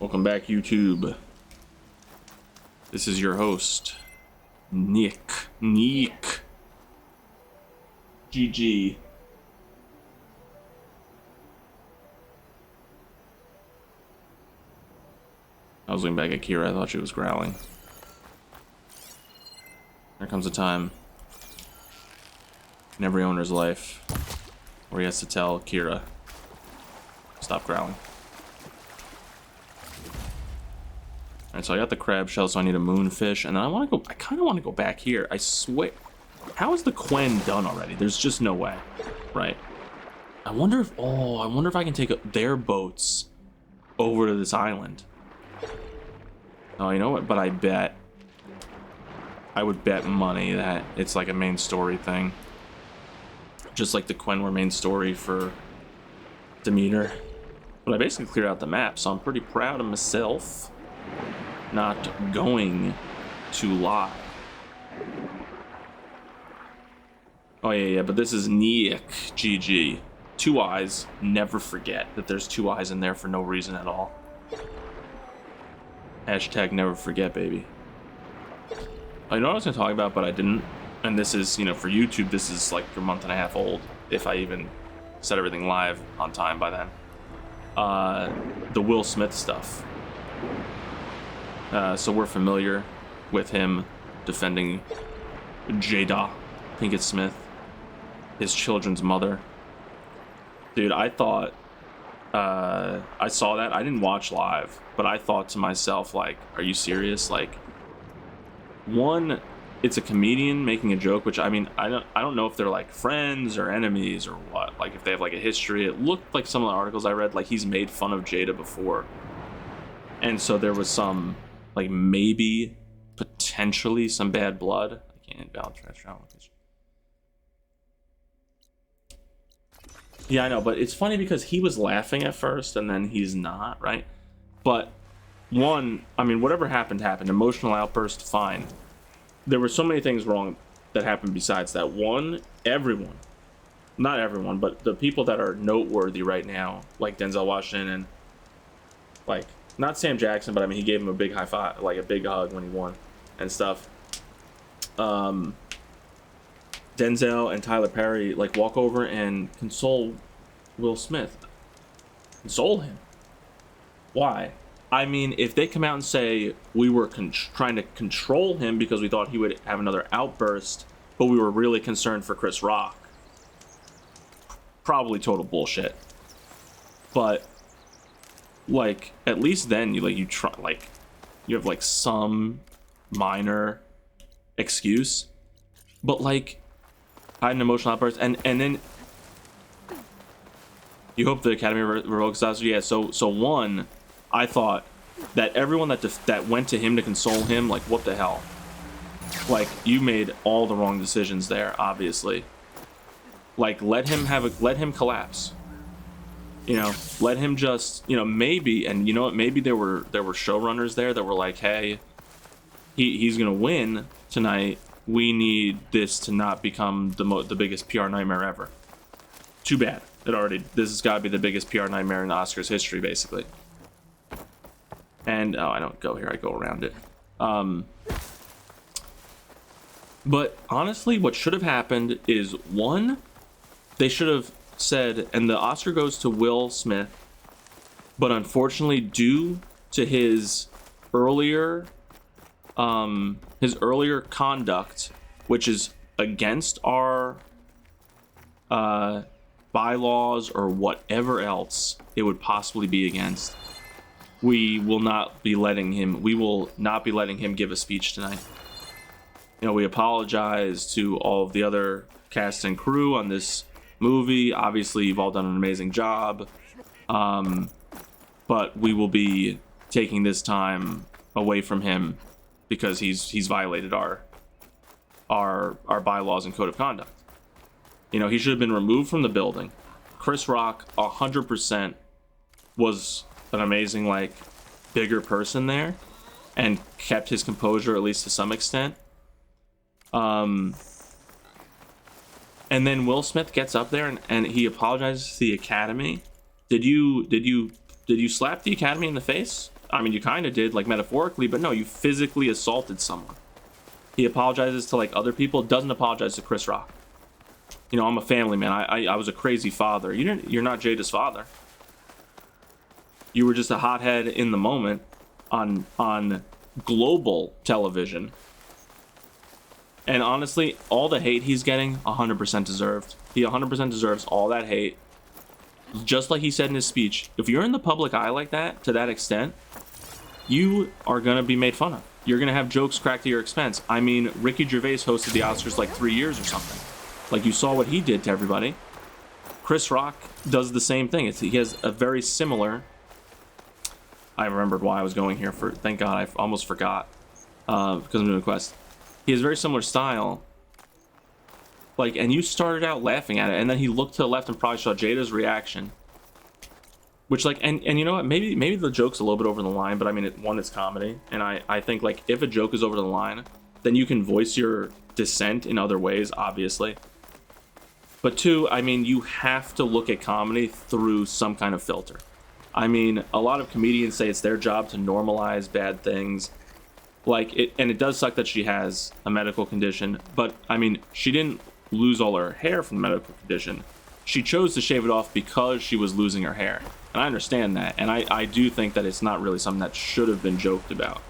Welcome back, YouTube. This is your host, Nick. GG. I was looking back at Kira, I thought she was growling. There comes a time in every owner's life where he has to tell Kira, stop growling. Alright, so I got the crab shell, so I need a moonfish, and then I kind of want to go back here. I swear. How is the Quen done already? There's just no way, right? I wonder if I can take their boats over to this island. Oh, you know what? But I would bet money that it's like a main story thing. Just like the Quen were main story for Demeter. But I basically cleared out the map, so I'm pretty proud of myself. Not going to lie. Oh yeah, but this is Nick GG. 2 eyes. Never forget that there's 2 eyes in there for no reason at all. Hashtag never forget, baby. I know what I was gonna talk about, but I didn't. And this is, you know, for YouTube, this is like a month and a half old, if I even set everything live on time by then. The Will Smith stuff. So we're familiar with him defending Jada Pinkett Smith, his children's mother. Dude, I thought, I saw that. I didn't watch live, but I thought to myself, like, are you serious? Like, one, it's a comedian making a joke, which, I mean, I don't know if they're like friends or enemies or what. Like, if they have like a history. It looked like some of the articles I read, like he's made fun of Jada before. And so there was some, like, maybe potentially some bad blood. I can't balance restaurant location. Yeah, I know, but it's funny because he was laughing at first and then he's not, right? But one, I mean, whatever happened. Emotional outburst, fine. There were so many things wrong that happened besides that. One, everyone, not everyone, but the people that are noteworthy right now, like Denzel Washington and, like, not Sam Jackson, but I mean, he gave him a big high five, like a big hug when he won and stuff. Denzel and Tyler Perry, like, walk over and console Will Smith. Console him. Why? I mean, if they come out and say we were trying to control him because we thought he would have another outburst, but we were really concerned for Chris Rock, probably total bullshit. But, like, at least then you have like some minor excuse. But, like, I had an emotional outburst, and then you hope the Academy revokes that. Yeah, so one, I thought that everyone that went to him to console him, like, what the hell? Like, you made all the wrong decisions there, obviously. Like, let him collapse. You know, let him just, you know, maybe, and you know what, maybe there were showrunners there that were like, hey, he's gonna win tonight. We need this to not become the biggest PR nightmare ever. Too bad. This has got to be the biggest PR nightmare in the Oscars history, basically. And, oh, I don't go here, I go around it. But honestly, what should have happened is, one, they should have said, and the Oscar goes to Will Smith, but unfortunately, due to his earlier conduct, which is against our bylaws or whatever else it would possibly be against, we will not be letting him give a speech tonight. You know, we apologize to all of the other cast and crew on this movie. Obviously, you've all done an amazing job, but we will be taking this time away from him because he's violated our bylaws and code of conduct. You know, he should have been removed from the building. Chris Rock 100% was an amazing, like, bigger person there and kept his composure, at least to some extent. And then Will Smith gets up there and he apologizes to the Academy. Did you slap the Academy in the face I mean, you kind of did, like, metaphorically, but no, you physically assaulted someone. He apologizes to, like, other people, doesn't apologize to Chris Rock. You know, I'm a family man. I was a crazy father. You're not Jada's father. You were just a hothead in the moment on global television. And honestly, all the hate he's getting, 100% deserved. He 100% deserves all that hate. Just like he said in his speech, if you're in the public eye like that, to that extent, you are going to be made fun of. You're going to have jokes cracked at your expense. I mean, Ricky Gervais hosted the Oscars like 3 years or something. Like, you saw what he did to everybody. Chris Rock does the same thing. He has a very similar... I remembered why I was going here. Thank God, I almost forgot. Because I'm doing a quest. He has a very similar style. Like, and you started out laughing at it, and then he looked to the left and probably saw Jada's reaction. Which, like, and you know what? Maybe the joke's a little bit over the line, but I mean, it's comedy. And I think, like, if a joke is over the line, then you can voice your dissent in other ways, obviously. But two, I mean, you have to look at comedy through some kind of filter. I mean, a lot of comedians say it's their job to normalize bad things. Like, and it does suck that she has a medical condition, but I mean, she didn't lose all her hair from the medical condition. She chose to shave it off because she was losing her hair. And I understand that. And I do think that it's not really something that should have been joked about.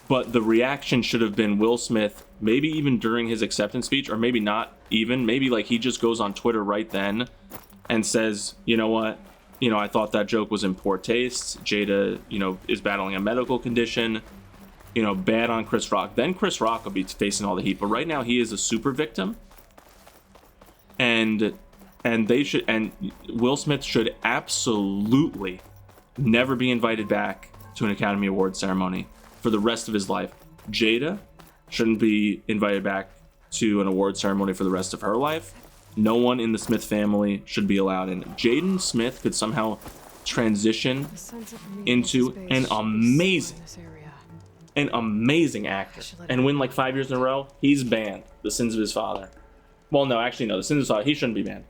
But the reaction should have been Will Smith, maybe even during his acceptance speech, or maybe not even. Maybe like he just goes on Twitter right then and says, you know what? You know, I thought that joke was in poor taste. Jada, you know, is battling a medical condition. You know, bad on Chris Rock. Then Chris Rock will be facing all the heat. But right now he is a super victim. And Will Smith should absolutely never be invited back to an Academy Award ceremony for the rest of his life. Jada shouldn't be invited back to an award ceremony for the rest of her life. No one in the Smith family should be allowed in. Jaden Smith could somehow transition into an amazing actor and win like 5 years in a row. He's banned. The Sins of His Father. Well, no, actually, no. The Sins of His Father, he shouldn't be banned.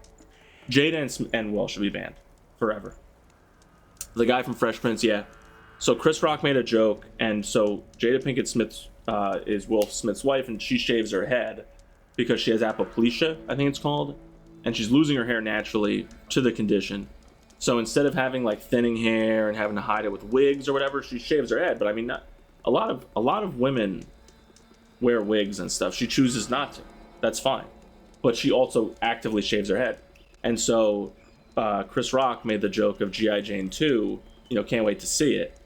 Jada and Will should be banned forever. The guy from Fresh Prince, yeah. So Chris Rock made a joke, and so Jada Pinkett Smith is Will Smith's wife, and she shaves her head because she has apoplegia, I think it's called, and she's losing her hair naturally to the condition. So instead of having like thinning hair and having to hide it with wigs or whatever, she shaves her head. But I mean, not, a lot of women wear wigs and stuff. She chooses not to. That's fine. But she also actively shaves her head. And so Chris Rock made the joke of G.I. Jane 2, you know, can't wait to see it.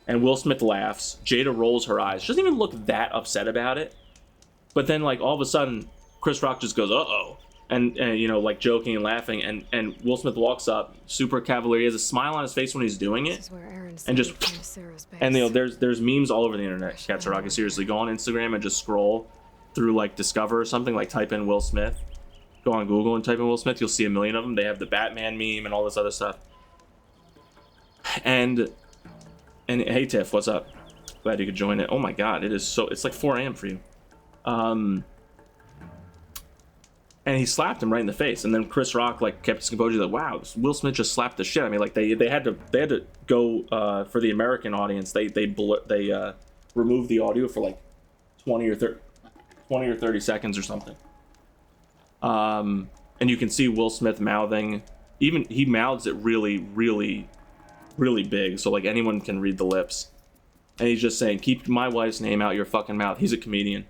And Will Smith laughs. Jada rolls her eyes. She doesn't even look that upset about it. But then, like, all of a sudden, Chris Rock just goes, uh-oh. And you know, like, joking and laughing. And Will Smith walks up, super cavalier. He has a smile on his face when he's doing it. And just, and, you know, there's memes all over the internet. Katsuragi, seriously, go on Instagram and just scroll through, like, Discover or something. Like, type in Will Smith. Go on Google and type in Will Smith. You'll see a million of them. They have the Batman meme and all this other stuff. And hey, Tiff, what's up? Glad you could join it. Oh my God, it's like 4 a.m. for you. And he slapped him right in the face. And then Chris Rock like kept his composure. Like, wow, Will Smith just slapped the shit. I mean, like they had to go for the American audience. They removed the audio for like 20 or 30 seconds or something. And you can see Will Smith mouthing. Even he mouths it really, really, really big, so like anyone can read the lips. And he's just saying, keep my wife's name out your fucking mouth. He's a comedian.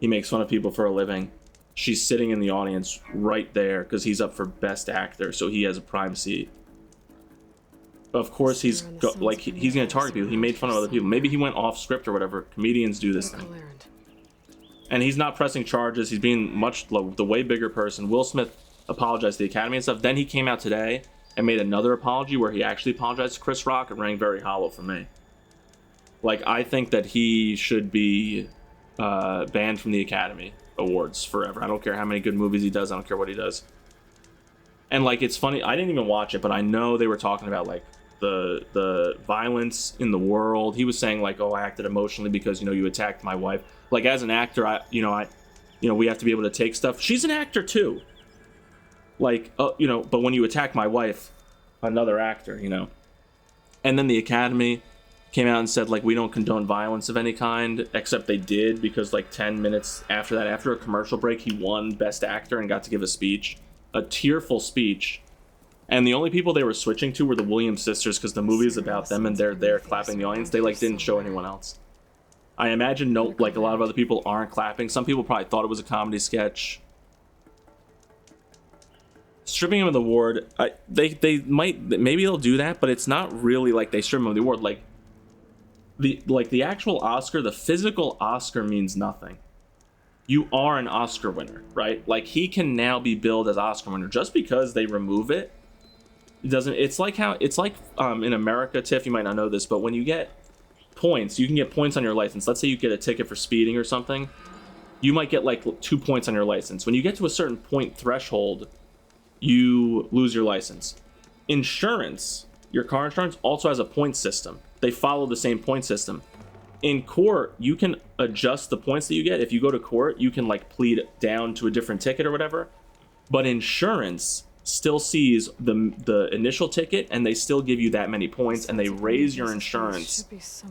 He makes fun of people for a living. She's sitting in the audience right there because he's up for Best Actor, so he has a prime seat. Of course, he's gonna target people. He made fun of other people. Maybe he went off script or whatever. Comedians do this thing. And he's not pressing charges. He's being the way bigger person. Will Smith apologized to the Academy and stuff. Then he came out today and made another apology where he actually apologized to Chris Rock. It rang very hollow for me. Like, I think that he should be banned from the Academy Awards forever. I don't care how many good movies he does. I don't care what he does. And, like, it's funny. I didn't even watch it, but I know they were talking about, like, the violence in the world. He was saying, like, oh, I acted emotionally because, you know, you attacked my wife. Like, as an actor, we have to be able to take stuff. She's an actor, too. Like, you know, but when you attack my wife, another actor, you know, And then the Academy came out and said, like, we don't condone violence of any kind, except they did, because like 10 minutes after that, after a commercial break, he won Best Actor and got to give a speech, a tearful speech. And the only people they were switching to were the Williams sisters, because the movie is about them and they're there clapping the audience. They like didn't show anyone else. I imagine like a lot of other people aren't clapping. Some people probably thought it was a comedy sketch. Stripping him of the award, they might, maybe they'll do that, but it's not really like they strip him of the award. Like the actual Oscar, the physical Oscar means nothing. You are an Oscar winner, right? Like, he can now be billed as Oscar winner. Just because they remove it, doesn't. It's like in America, Tiff, you might not know this, but when you get points, you can get points on your license. Let's say you get a ticket for speeding or something, you might get like 2 points on your license. When you get to a certain point threshold, you lose your license. Insurance, your car insurance, also has a point system. They follow the same point system. In court, you can adjust the points that you get. If you go to court, you can like plead down to a different ticket or whatever. But insurance still sees the initial ticket, and they still give you that many points, and they raise your insurance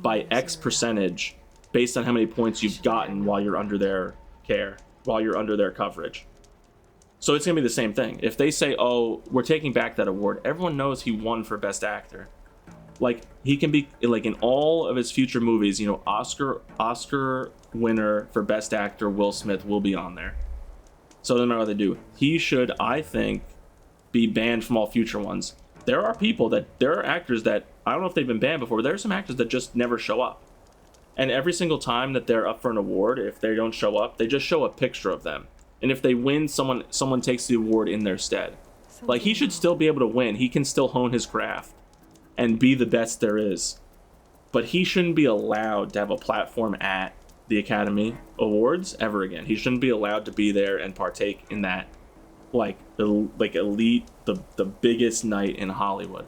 by X percentage based on how many points you've gotten while you're under their care, while you're under their coverage. So it's gonna be the same thing. If they say, oh, we're taking back that award, everyone knows he won for Best Actor. Like, he can be, like, in all of his future movies, you know, Oscar winner for Best Actor Will Smith will be on there. So no matter what they do, he should, I think, be banned from all future ones. There are actors that, I don't know if they've been banned before, but there are some actors that just never show up. And every single time that they're up for an award, if they don't show up, they just show a picture of them. And if they win, someone takes the award in their stead. Like, he should still be able to win. He can still hone his craft and be the best there is. But he shouldn't be allowed to have a platform at the Academy Awards ever again. He shouldn't be allowed to be there and partake in that, like elite, the biggest night in Hollywood.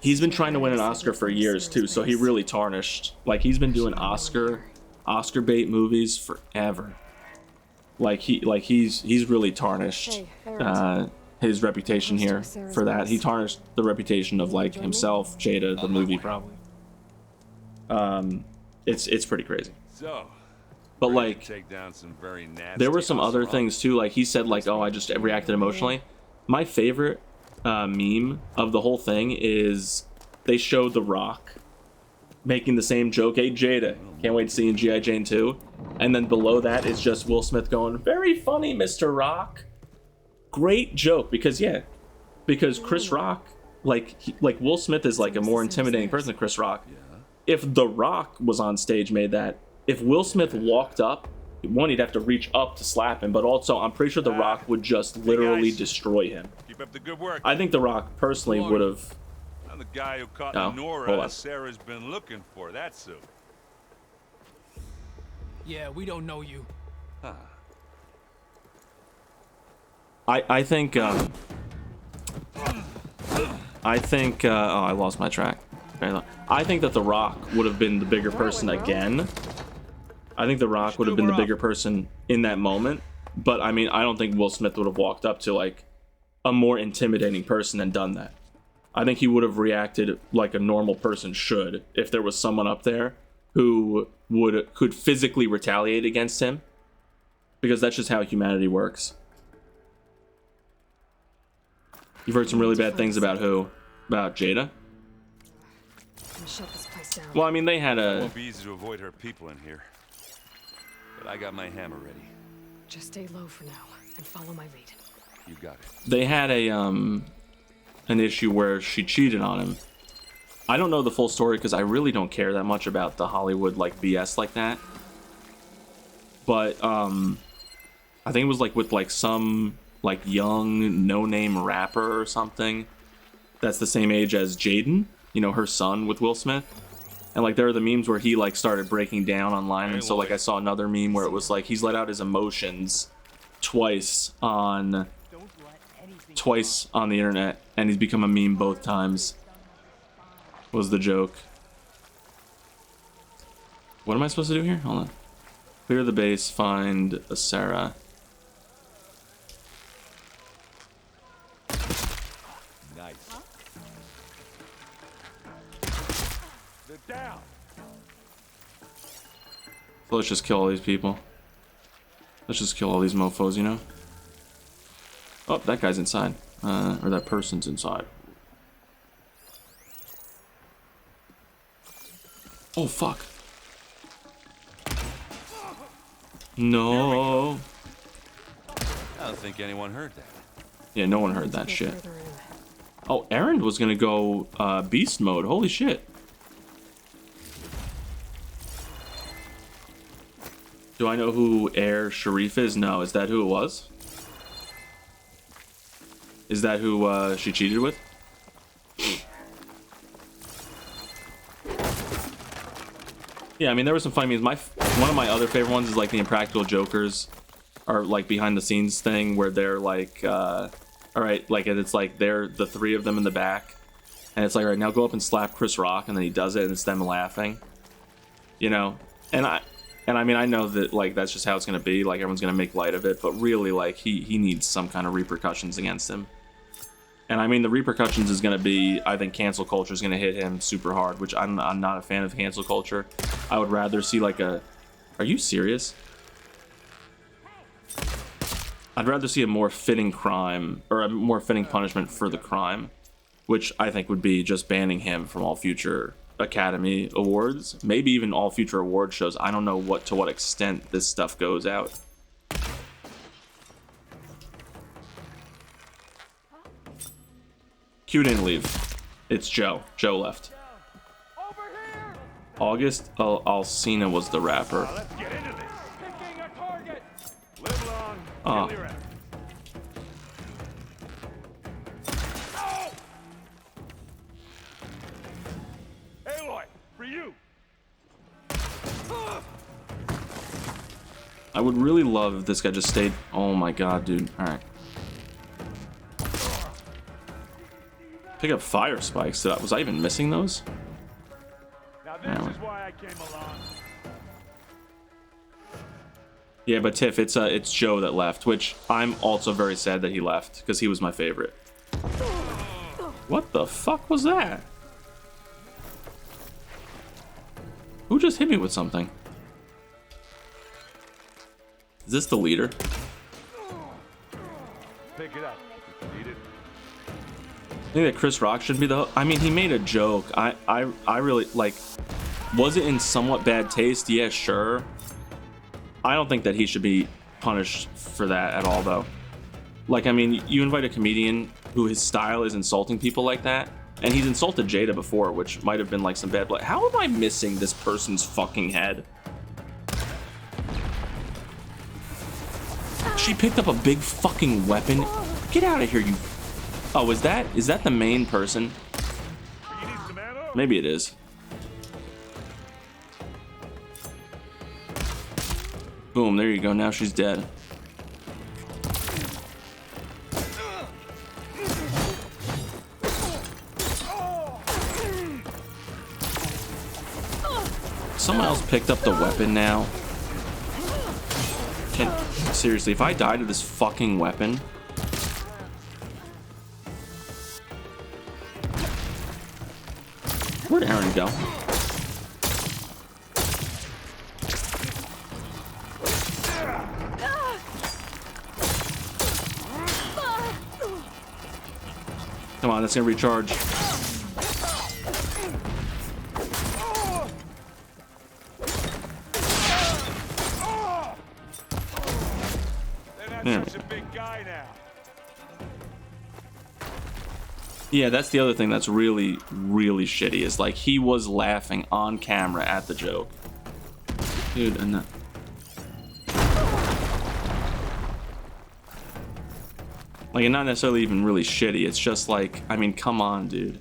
He's been trying to win an Oscar for years too, so he really tarnished. Like, he's been doing Oscar bait movies forever. Like he's really tarnished his reputation here for that. He tarnished the reputation of like himself, Jada, the movie probably. It's pretty crazy. But like, there were some other things too. Like, he said like, oh, I just reacted emotionally. My favorite meme of the whole thing is they showed The Rock making the same joke. Hey Jada, can't wait to see you in G.I. Jane 2. And then below that is just Will Smith going, very funny, Mr. Rock. Great joke, because Chris Rock, like Will Smith is like a more intimidating person than Chris Rock. If The Rock was on stage, made that, if Will Smith walked up, one, he'd have to reach up to slap him, but also I'm pretty sure The Rock would just literally destroy him. Keep up the good work. I think The Rock personally would have. I'm the guy who caught the Nora that Sarah's been looking for. That's who. Yeah, we don't know you. Huh. I think oh, I lost my track. I think that The Rock would have been the bigger person again. I think The Rock would have been the bigger person in that moment. But I mean, I don't think Will Smith would have walked up to like a more intimidating person and done that. I think he would have reacted like a normal person should if there was someone up there who could physically retaliate against him, because that's just how humanity works. You've heard some really bad things about who? About Jada? Shut this place down. Well, I mean, they had It won't be easy to avoid her people in here, but I got my hammer ready. Just stay low for now and follow my lead. You got it. They had an issue where she cheated on him. I don't know the full story because I really don't care that much about the Hollywood like BS like that. But I think it was like with like some like young no-name rapper or something that's the same age as Jaden, you know, her son with Will Smith. And like there are the memes where he like started breaking down online, and so like I saw another meme where it was like he's let out his emotions twice on the internet, and he's become a meme both times. Was the joke. What am I supposed to do here? Hold on. Clear the base, find a Sarah. Nice. They're down. So let's just kill all these people. Let's just kill all these mofos, you know? Oh, that guy's inside. Or that person's inside. Oh, fuck. No. I don't think anyone heard that. Yeah, no one heard that Let's shit. get further in. Oh, Aaron was gonna go beast mode. Holy shit. Do I know who Air Sharif is? No. Is that who it was? Is that who she cheated with? Yeah, I mean, there were some funny memes. One of my other favorite ones is like the Impractical Jokers, or like behind the scenes thing where they're like, all right, like it's like they're the three of them in the back, and it's like, all right, now go up and slap Chris Rock, and then he does it, and it's them laughing, you know. And I mean, I know that like that's just how it's gonna be. Like everyone's gonna make light of it, but really, like he needs some kind of repercussions against him. And I mean, the repercussions is going to be, I think cancel culture is going to hit him super hard, which I'm not a fan of cancel culture. I would rather see like a, are you serious? I'd rather see a more fitting crime, or a more fitting punishment for the crime, which I think would be just banning him from all future Academy Awards, maybe even all future award shows. I don't know to what extent this stuff goes out. Q didn't leave. It's Joe. Joe left. August Alsina was the rapper. Let's get into this. Picking a target. Live long. Oh. Kill your ass. Aloy, for you. I would really love if this guy just stayed. Oh my god, dude. Alright. Pick up fire spikes. Was I even missing those? Now this is why I came along. Yeah, but Tiff, it's Joe that left, which I'm also very sad that he left, because he was my favorite. What the fuck was that? Who just hit me with something? Is this the leader? Pick it up. Need it. I think that Chris Rock should be the. I mean, he made a joke. I really like. Was it in somewhat bad taste? Yeah, sure. I don't think that he should be punished for that at all, though. Like, I mean, you invite a comedian who his style is insulting people like that, and he's insulted Jada before, which might have been like some bad blood. How am I missing this person's fucking head? She picked up a big fucking weapon. Get out of here, you. Oh, is that the main person? You need some ammo? Maybe it is. Boom, there you go. Now she's dead. Someone else picked up the weapon now. Seriously, if I die to this fucking weapon. Where'd Aaron go? Come on, that's gonna recharge. They're not such a big guy now. Yeah, that's the other thing that's really, really shitty is like he was laughing on camera at the joke. Dude, and like, and not necessarily even really shitty. It's just like, I mean, come on, dude.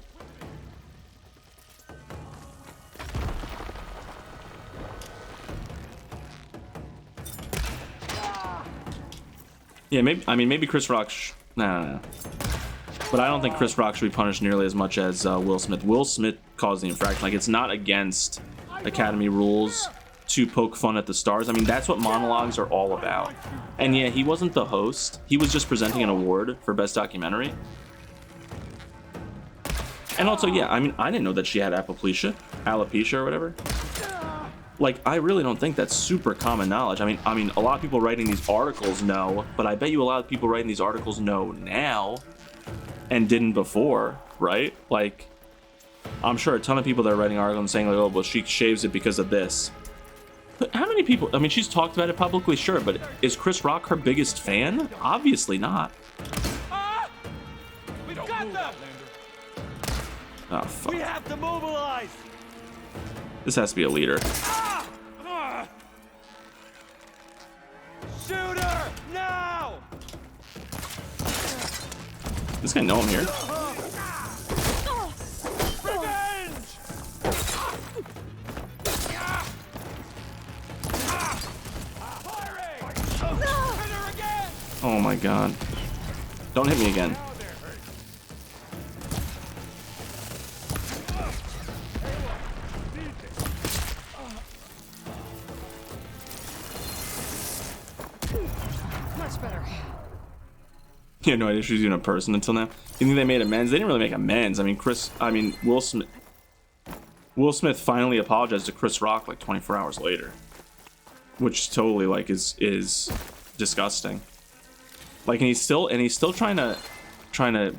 Yeah, maybe. I mean, maybe Chris Rock. Nah. But I don't think Chris Rock should be punished nearly as much as Will Smith. Will Smith caused the infraction. Like, it's not against Academy rules to poke fun at the stars. I mean, that's what monologues are all about. And yeah, he wasn't the host. He was just presenting an award for Best Documentary. And also, yeah, I mean, I didn't know that she had alopecia or whatever. Like, I really don't think that's super common knowledge. I mean, a lot of people writing these articles know, but I bet you a lot of people writing these articles know now and didn't before, right? Like, I'm sure a ton of people that are writing articles and saying, like, oh, well, she shaves it because of this. But how many people, I mean, she's talked about it publicly, sure, but is Chris Rock her biggest fan? Obviously not. We got them! Oh, fuck. We have to mobilize! This has to be a leader. Shoot her! Now! This guy know I'm here. Revenge! Firing! Hit her again! Oh my god. Don't hit me again. Much better. You had no idea she was even a person until now. You think they made amends? They didn't really make amends. I mean, Will Smith finally apologized to Chris Rock like 24 hours later, which totally like is disgusting. Like, and he's still trying to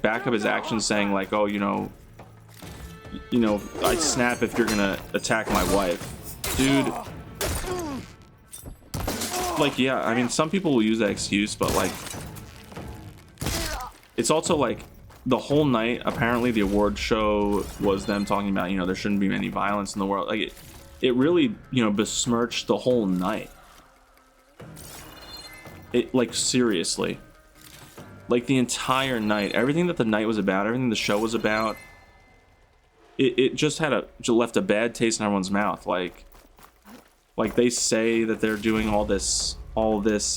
back up his actions, saying like, oh, you know, I'd snap if you're gonna attack my wife, dude. Like, yeah, I mean, some people will use that excuse, but like, it's also like the whole night, apparently the award show was them talking about, you know, there shouldn't be any violence in the world. Like, it really, you know, besmirched the whole night. It, like, seriously. Like, the entire night, everything that the night was about, everything the show was about, it just left a bad taste in everyone's mouth. Like they say that they're doing all this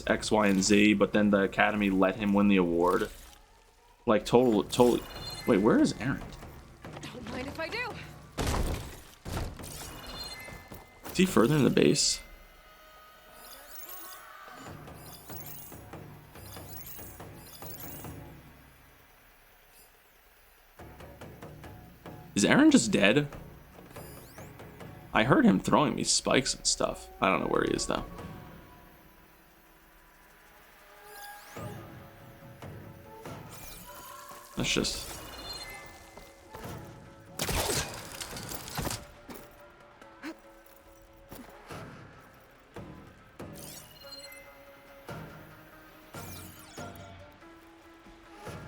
X, Y, and Z, but then the Academy let him win the award. Like, totally. Wait, where is Aaron? Don't mind if I do. Is he further in the base? Is Aaron just dead? I heard him throwing me spikes and stuff. I don't know where he is though. Let's just...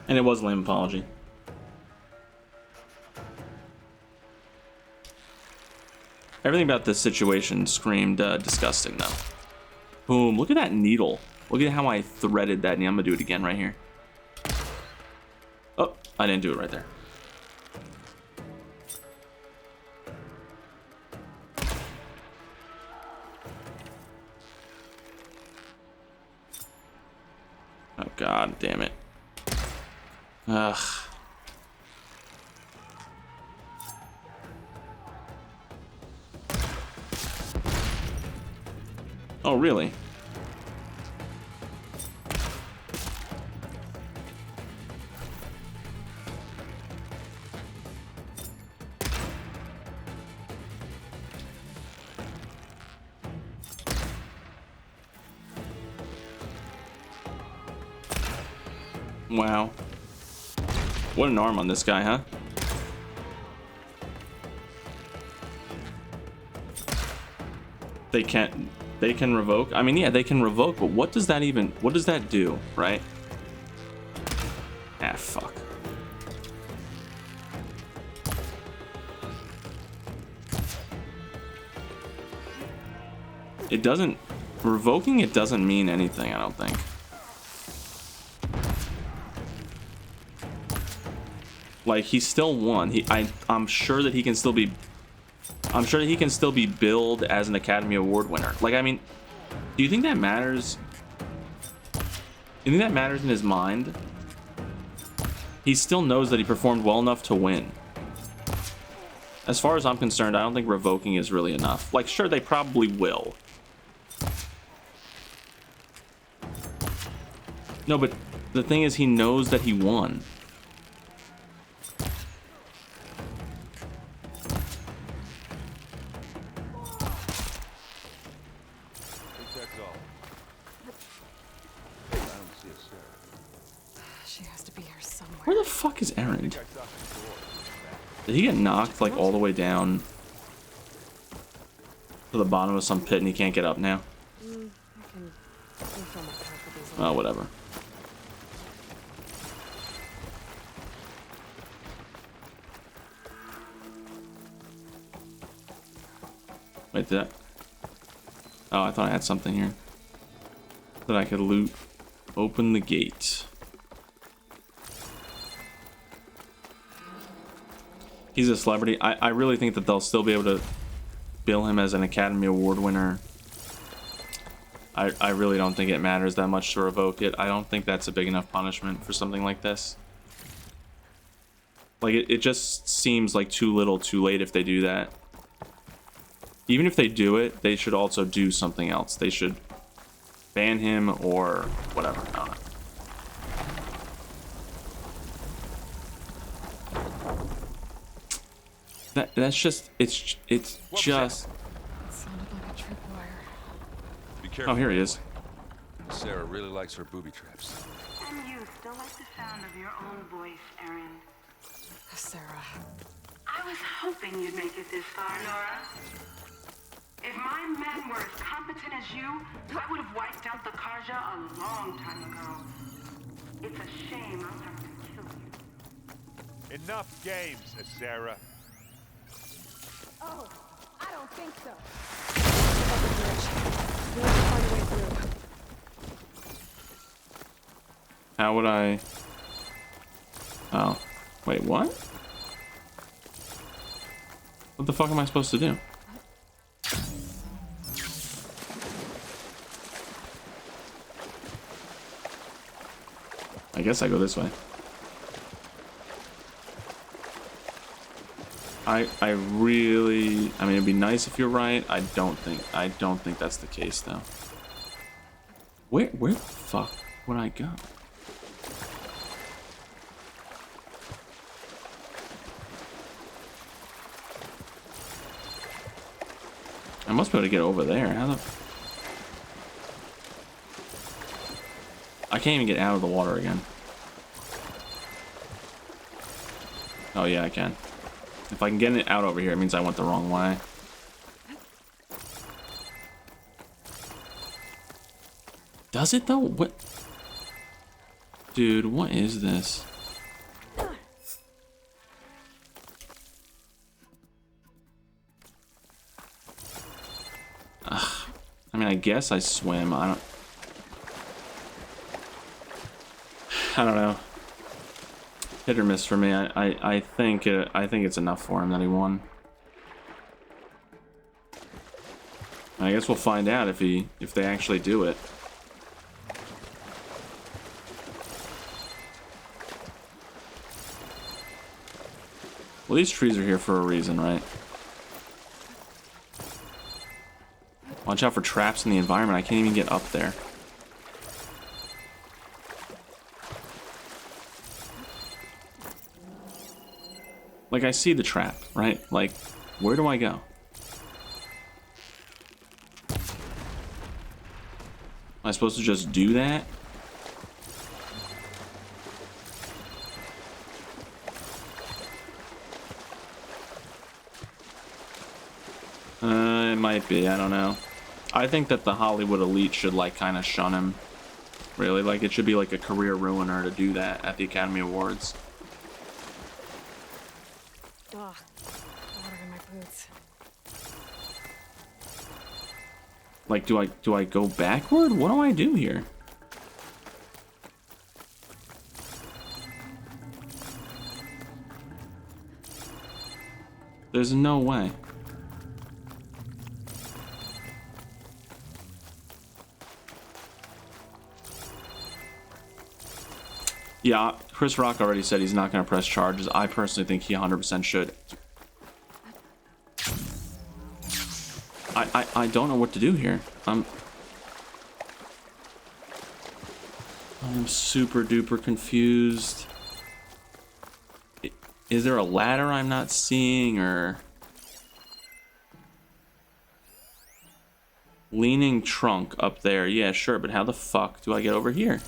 And it was a lame apology. Everything about this situation screamed disgusting, though. Boom, look at that needle. Look at how I threaded that. And I'm gonna do it again right here. Oh, I didn't do it right there. Oh, god damn it. Ugh. Oh, really? Wow. What an arm on this guy, huh? They can revoke. I mean, yeah, they can revoke, but what does that do, right? Ah, fuck. Revoking it doesn't mean anything, I don't think. Like, he still won. I'm sure that he can still be billed as an Academy Award winner. Like, I mean, do you think that matters? Do you think that matters in his mind? He still knows that he performed well enough to win. As far as I'm concerned, I don't think revoking is really enough. Like, sure, they probably will. No, but the thing is, he knows that he won. She has to be here somewhere. Where the fuck is Aaron? Did he get knocked like all the way down to the bottom of some pit and he can't get up now? I can refill my pack with these. Oh, whatever. Wait, did I? Oh, I thought I had something here that I could loot. Open the gate. He's a celebrity. I really think that they'll still be able to bill him as an Academy Award winner. I really don't think it matters that much to revoke it. I don't think that's a big enough punishment for something like this. Like, it just seems like too little too late if they do that. Even if they do it, they should also do something else. They should ban him or whatever. I don't know. That's just it's just. It sounded like a tripwire. Be careful. Oh, here he is. Sarah really likes her booby traps. And you still like the sound of your own voice, Erin. Sarah. I was hoping you'd make it this far, Nora. If my men were as competent as you, I would have wiped out the Karja a long time ago. It's a shame I'll have to kill you. Enough games, Sarah. Oh, I don't think so. Up the bridge. We'll have to find a way through. How would I? Oh, wait, what? What the fuck am I supposed to do? I guess I go this way. I really, I mean, it'd be nice if you're right. I don't think that's the case though. Where the fuck would I go? I must be able to get over there. How the? I can't even get out of the water again. Oh yeah, I can. If I can get it out over here, it means I went the wrong way. Does it though? What? Dude, what is this? Ugh. I mean, I guess I swim. I don't know. Hit or miss for me. I think it's enough for him that he won. I guess we'll find out if they actually do it. Well, these trees are here for a reason, right? Watch out for traps in the environment. I can't even get up there. Like, I see the trap, right? Like, where do I go? Am I supposed to just do that? It might be, I don't know. I think that the Hollywood elite should, like, kind of shun him. Really, like, it should be like a career ruiner to do that at the Academy Awards. Ugh, water in my boots. Like, do I go backward? What do I do here? There's no way. Yeah, Chris Rock already said he's not going to press charges. I personally think he 100% should. I don't know what to do here. I'm super duper confused. Is there a ladder I'm not seeing, or leaning trunk up there? Yeah, sure, but how the fuck do I get over here?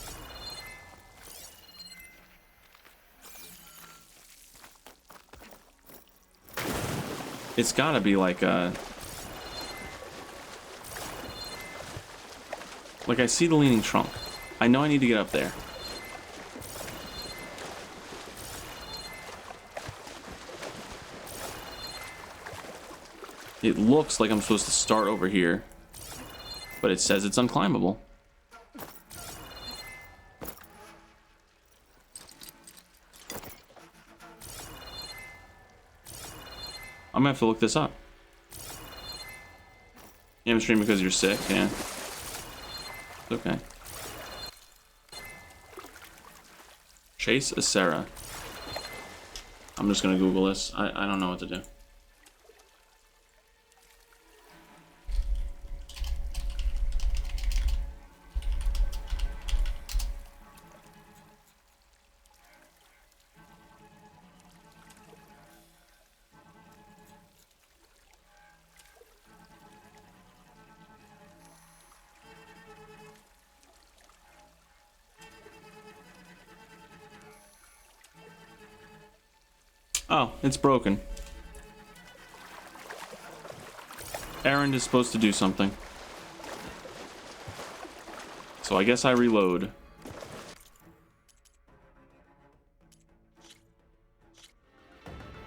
It's gotta be like a... Like, I see the leaning trunk. I know I need to get up there. It looks like I'm supposed to start over here, but it says it's unclimbable. I'm gonna have to look this up. Yeah, I'm streaming because you're sick, yeah. It's okay. Chase a Sarah. I'm just gonna Google this. I don't know what to do. Oh, it's broken. Errand is supposed to do something. So I guess I reload.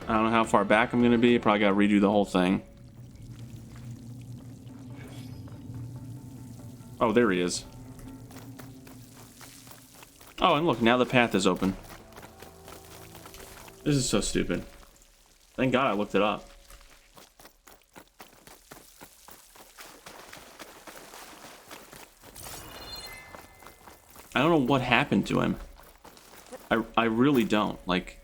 I don't know how far back I'm gonna be. Probably gotta redo the whole thing. Oh, there he is. Oh, and look, now the path is open. This is so stupid. Thank God I looked it up. I don't know what happened to him. I really don't. Like...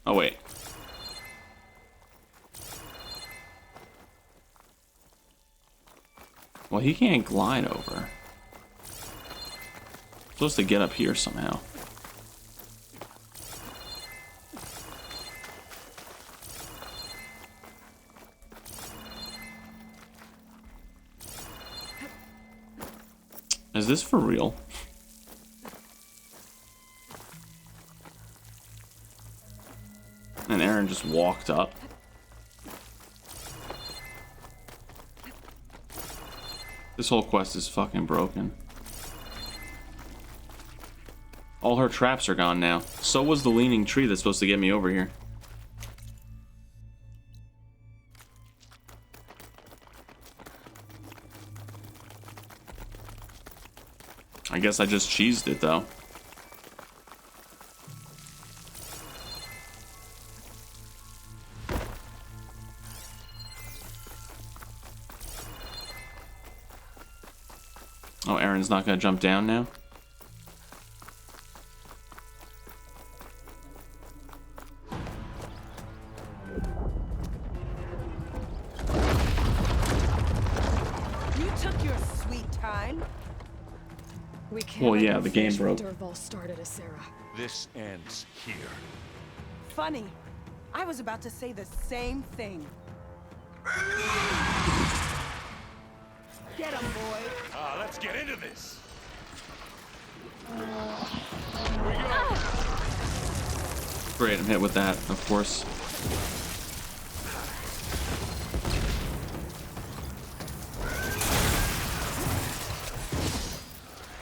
Oh, wait. Well, he can't glide over. Supposed to get up here somehow. Is this for real? And Aaron just walked up. This whole quest is fucking broken. All her traps are gone now. So was the leaning tree that's supposed to get me over here. I guess I just cheesed it though. Oh, Aaron's not gonna jump down now? You took your sweet time. We can't Well, let yeah, them the game finish what broke. Dervahl started, Sarah. This ends here. Funny. I was about to say the same thing. Get him, boy. Let's get into this. Great, I'm hit with that, of course.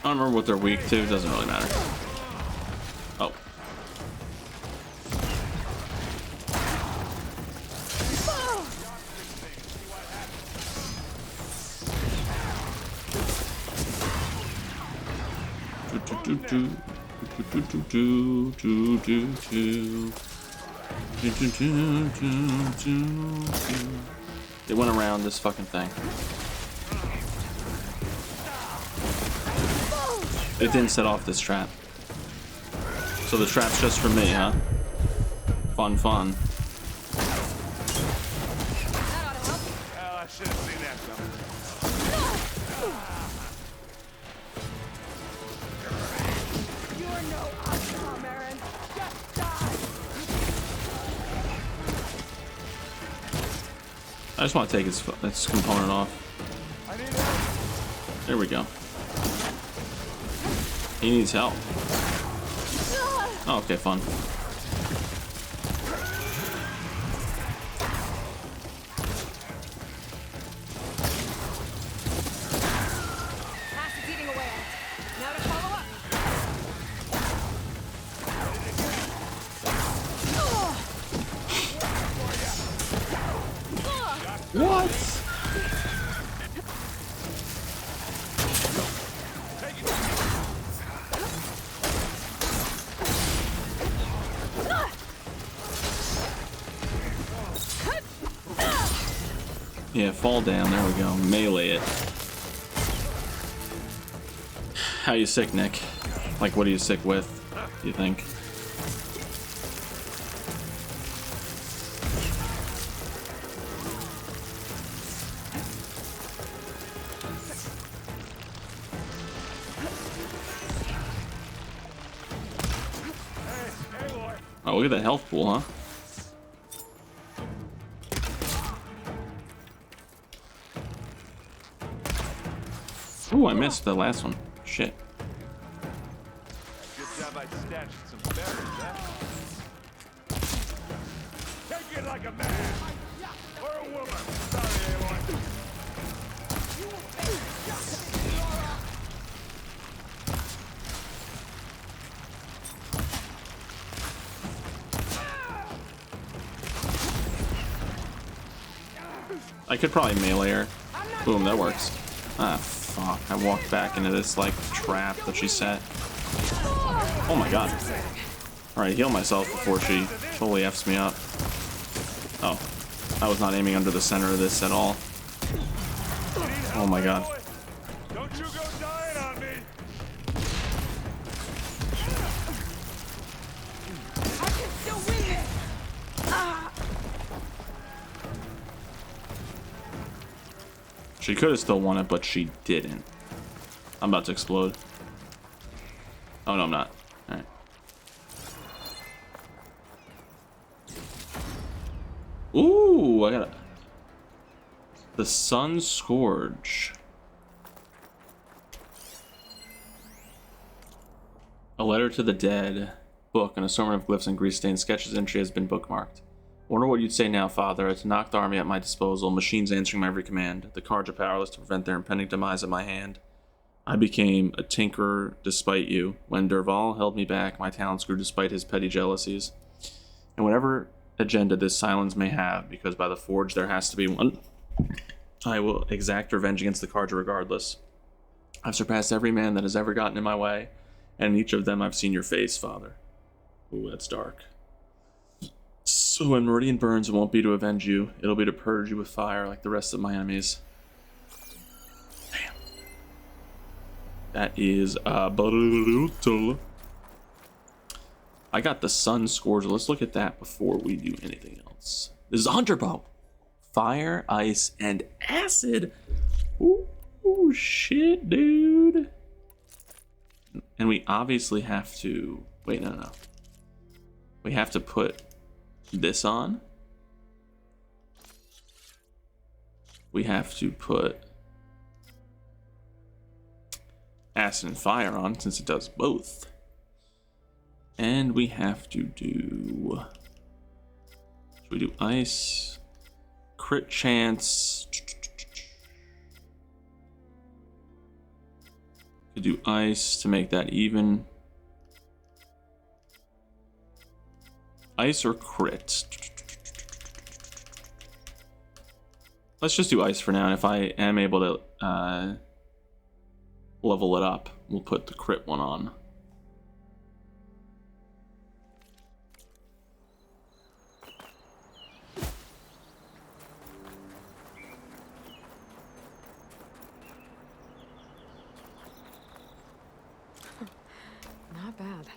I don't remember what they're weak to, doesn't really matter. Oh. They went around this fucking thing. It didn't set off this trap. So the trap's just for me, huh? Fun, fun. Well, I should have seen that coming. You're no outcome, Aaron. Just die. I just want to take its component off. I need help. There we go. He needs help. Oh, okay, fun. Pass is eating away at it. Now to follow up. What? Yeah, fall down. There we go. Melee it. How you sick, Nick? Like, what are you sick with, do you think? Oh, look at that health pool, huh? Ooh, I missed the last one. Shit. Good job I stashed some berries, huh? Take it like a man! Or a woman! Sorry, Aloy. I could probably melee her. Boom, that works. Ah, fuck. I walked back into this, like, trap that she set. Oh my god. Alright, heal myself before she totally F's me up. Oh. I was not aiming under the center of this at all. Oh my god. Don't you go dying on me! I can still win this! She could have still won it, but she didn't. I'm about to explode. Oh no, I'm not. Alright. Ooh, I got it. The Sun Scourge. A letter to the dead. Book, an assortment of glyphs and grease-stained sketches. Entry has been bookmarked. Wonder what you'd say now, Father. It's a knocked army at my disposal, machines answering my every command. The cards are powerless to prevent their impending demise at my hand. I became a tinkerer despite you. When Derval held me back, my talents grew despite his petty jealousies. And whatever agenda this silence may have, because by the forge there has to be one, I will exact revenge against the cards regardless. I've surpassed every man that has ever gotten in my way, and in each of them I've seen your face, Father. Ooh, that's dark. So when Meridian burns, it won't be to avenge you. It'll be to purge you with fire like the rest of my enemies. Damn. That is brutal. I got the Sun Scourge. Let's look at that before we do anything else. This is a Hunter Bow. Fire, ice, and acid. Ooh, shit, dude. And we obviously have to... Wait, no. We have to put this on. We have to put acid and fire on, since it does both. And we have to do... Should we do ice? Crit chance. Could do ice to make that even. Ice or crit? Let's just do ice for now, and if I am able to level it up, we'll put the crit one on. Not bad.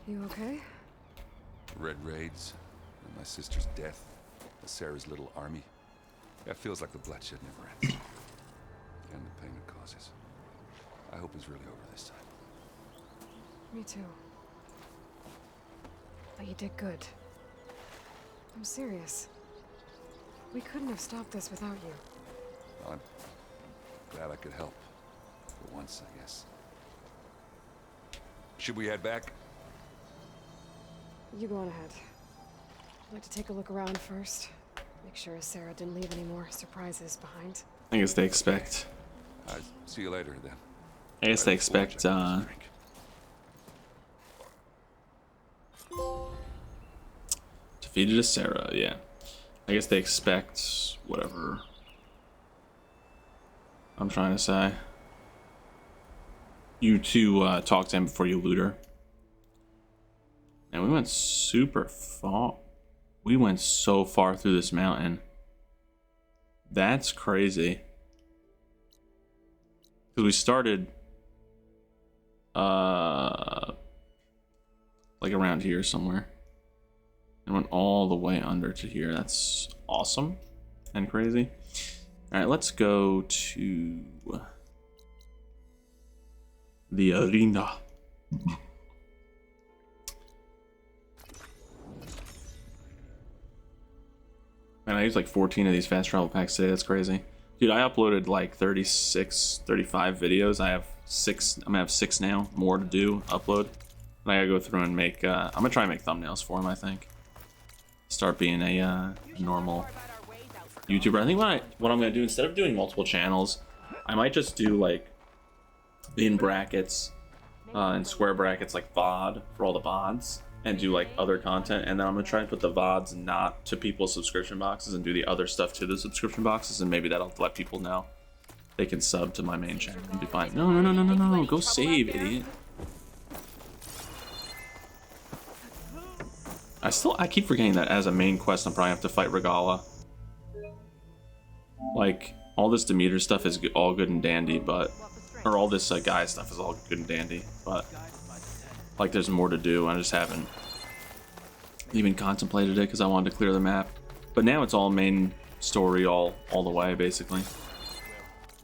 You okay? Red raids, and my sister's death, and Sarah's little army. That feels like the bloodshed never ends. And the pain it causes. I hope it's really over this time. Me too. But you did good. I'm serious. We couldn't have stopped this without you. Well, Glad I could help. For once, I guess. Should we head back? You go on ahead. I'd like to take a look around first. Make sure Sarah didn't leave any more surprises behind. I guess they expect. I'll see you later, then. I guess they expect. Defeated a Sarah. Yeah. I guess they expect whatever. I'm trying to say. You to talk to him before you loot her. And we went super far. We went so far through this mountain. That's crazy. Because we started like around here somewhere. And went all the way under to here. That's awesome and crazy. Alright, let's go to the arena. Man, I used like 14 of these fast travel packs today. That's crazy. Dude, I uploaded like 36, 35 videos. I have 6. I'm gonna have 6 now. More to do, upload. And I gotta go through and make, I'm gonna try and make thumbnails for them, I think. Start being a normal YouTuber. I think what I'm gonna do, instead of doing multiple channels, I might just do like, in brackets, in square brackets, like VOD for all the VODs. And do like other content, and then I'm gonna try and put the VODs not to people's subscription boxes and do the other stuff to the subscription boxes, and maybe that'll let people know they can sub to my main channel and be fine. No, go save, idiot. I keep forgetting that as a main quest I'm probably have to fight Regala. Like, all this Demeter stuff is all good and dandy, but, or all this guy stuff is all good and dandy, but like there's more to do. I just haven't even contemplated it because I wanted to clear the map. But now it's all main story all the way, basically.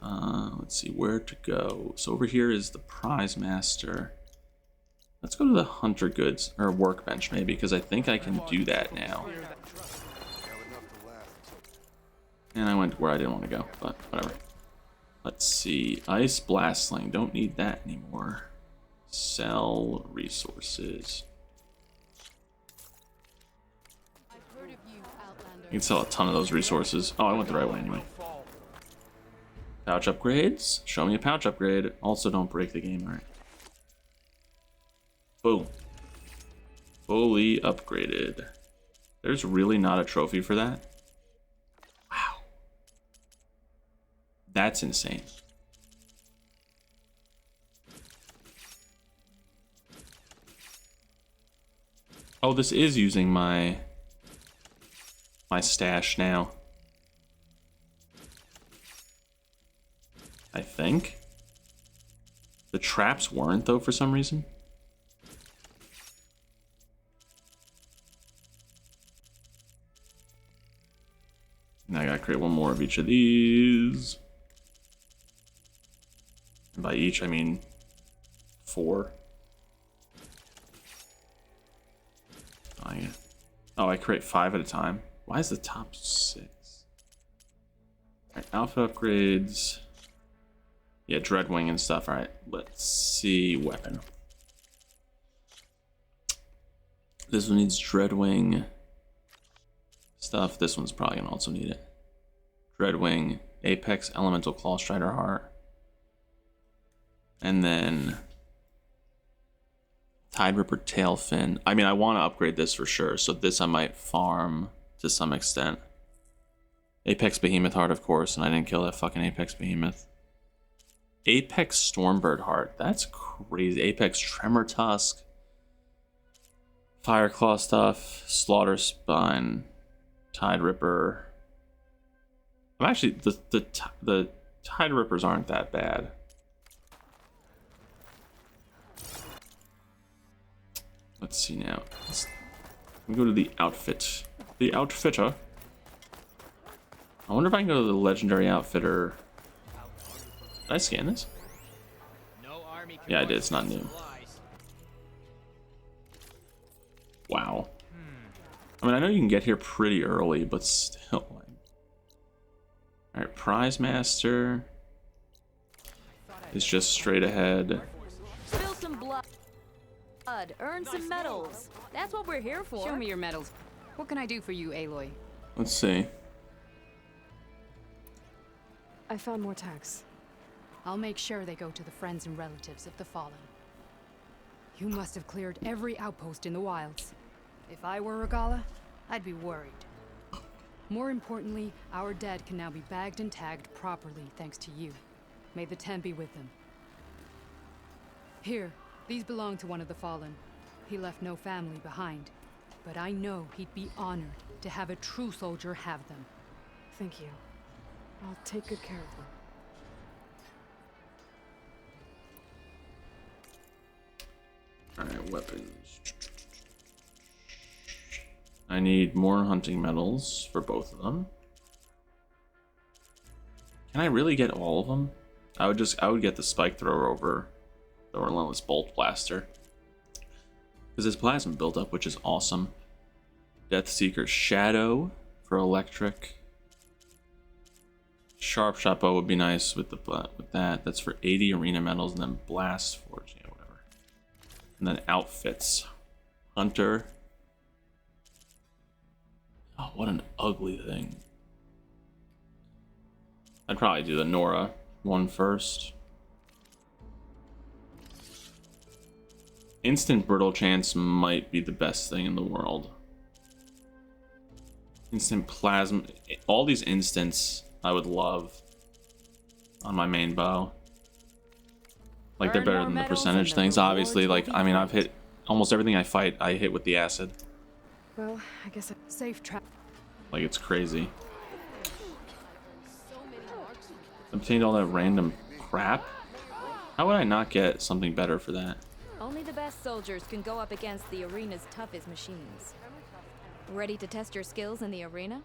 Let's see where to go. So over here is the prize master. Let's go to the hunter goods, or workbench maybe, because I think I can do that now. And I went where I didn't want to go, but whatever. Let's see. Ice blast sling. Don't need that anymore. Sell resources. You can sell a ton of those resources. Oh, I went the right way anyway. Pouch upgrades. Show me a pouch upgrade. Also, don't break the game. Alright. Boom. Fully upgraded. There's really not a trophy for that? Wow. That's insane. Oh, this is using my stash now. I think. The traps weren't, though, for some reason. Now I gotta create one more of each of these. And by each, I mean 4. Oh, I create 5 at a time. Why is the top 6? Alright, alpha upgrades. Yeah, Dreadwing and stuff. Alright, let's see. Weapon. This one needs Dreadwing stuff. This one's probably gonna also need it. Dreadwing, Apex, Elemental Claw, Strider Heart. And then Tide Ripper, Tail Fin. I mean, I want to upgrade this for sure, so this I might farm to some extent. Apex Behemoth Heart, of course, and I didn't kill that fucking Apex Behemoth. Apex Stormbird Heart. That's crazy. Apex Tremor Tusk. Fireclaw stuff. Slaughter Spine. Tide Ripper. I'm actually... The Tide Rippers aren't that bad. Let's see now. Let's go to the outfit. The outfitter. I wonder if I can go to the legendary outfitter. Did I scan this? Yeah, I did. It's not new. Wow. I mean, I know you can get here pretty early, but still. Alright, Prize Master. is just straight ahead. Spill some blood. Earn some medals. That's what we're here for. Show me your medals. What can I do for you, Aloy? Let's see. I found more tags. I'll make sure they go to the friends and relatives of the fallen. You must have cleared every outpost in the wilds. If I were Regala, I'd be worried. More importantly, our dead can now be bagged and tagged properly thanks to you. May the Ten be with them. Here, these belong to one of the fallen. He left no family behind, but I know he'd be honored to have a true soldier have them. Thank you. I'll take good care of them. Alright, weapons. I need more hunting medals for both of them. Can I really get all of them? I would get the spike thrower over the relentless bolt blaster. Because his plasma built up, which is awesome. Deathseeker's Shadow for electric. Sharp shot bow would be nice with that. That's for 80 arena medals, and then blast forge, yeah, whatever. And then outfits. Hunter. Oh, what an ugly thing. I'd probably do the Nora one first. Instant brittle chance might be the best thing in the world. Instant plasma. All these instants I would love on my main bow. Like, they're better than the percentage things. Obviously, like, I mean, I've hit almost everything I fight, I hit with the acid. Well, I guess I'm safe trap. Like, it's crazy. Obtained all that random crap? How would I not get something better for that? Only the best soldiers can go up against the arena's toughest machines. Ready to test your skills in the arena?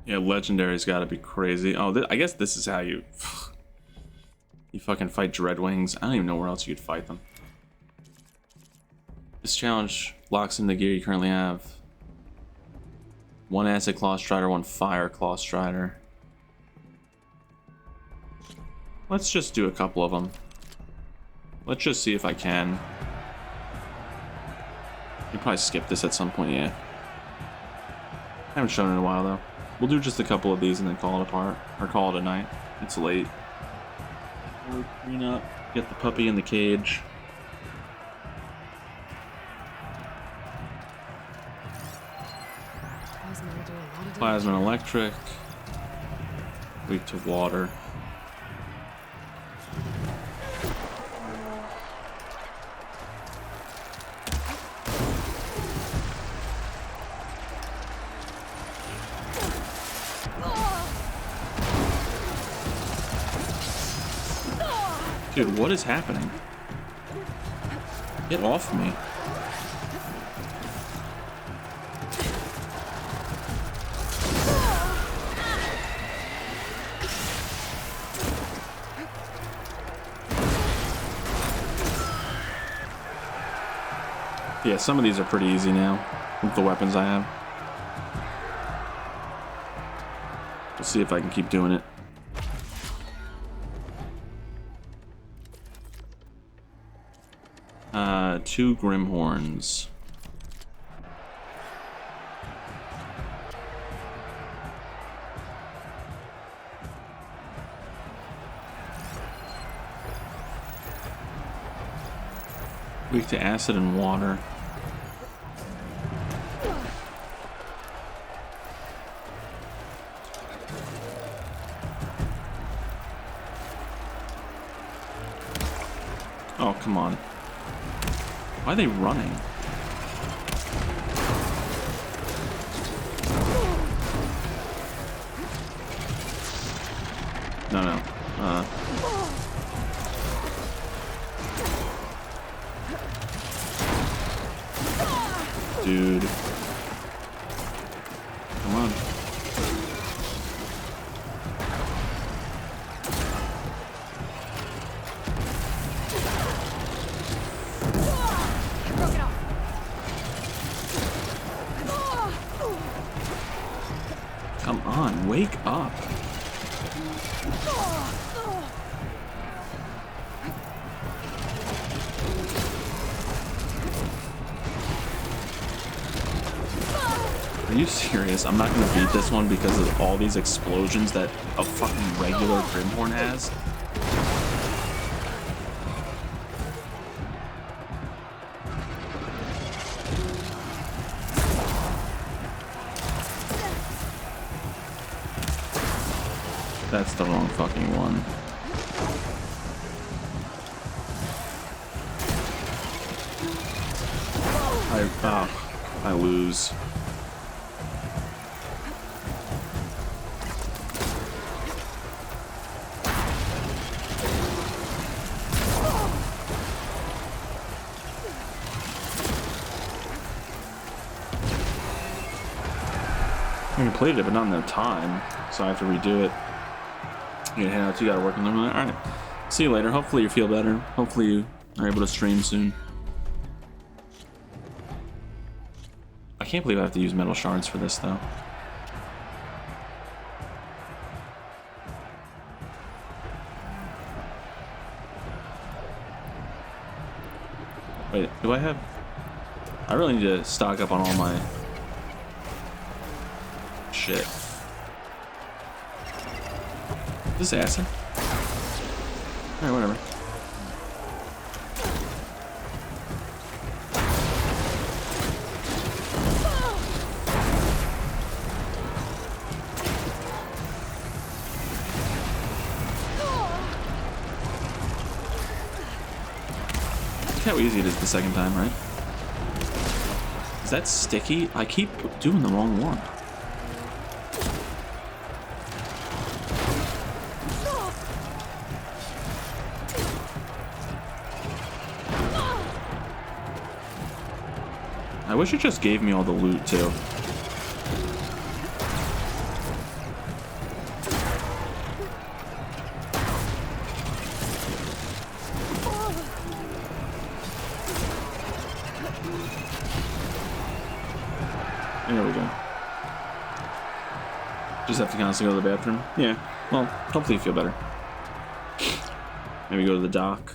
Yeah, legendary's got to be crazy. Oh, I guess this is how you you fucking fight Dreadwings. I don't even know where else you'd fight them. This challenge locks in the gear you currently have. 1 acid claw strider, 1 fire claw strider. Let's just do a couple of them. Let's just see if I can. You probably skip this at some point, yeah. I haven't shown it in a while though. We'll do just a couple of these and then call it apart, or call it a night. It's late. We'll clean up, get the puppy in the cage. Plasma and electric. Weak to water. Dude, what is happening? Get off me. Yeah, some of these are pretty easy now with the weapons I have. We'll see if I can keep doing it. Two Grimhorns. Weak to acid and water. Oh, come on. Why are they running? No. Dude. Come on. wake up. Are you serious? I'm not gonna beat this one because of all these explosions that a fucking regular Grimhorn has? That's the wrong fucking one. I lose. I completed it, but not in that time, so I have to redo it. You gotta head out, you gotta work on them. Alright. See you later. Hopefully you feel better. Hopefully you are able to stream soon. I can't believe I have to use metal shards for this, though. Wait, do I have... I really need to stock up on all my... shit. Is this acid? Alright, whatever. Look how easy it is the second time, right? Is that sticky? I keep doing the wrong one. I wish it just gave me all the loot, too. There we go. Just have to constantly go to the bathroom? Yeah. Well, hopefully you feel better. Maybe go to the dock.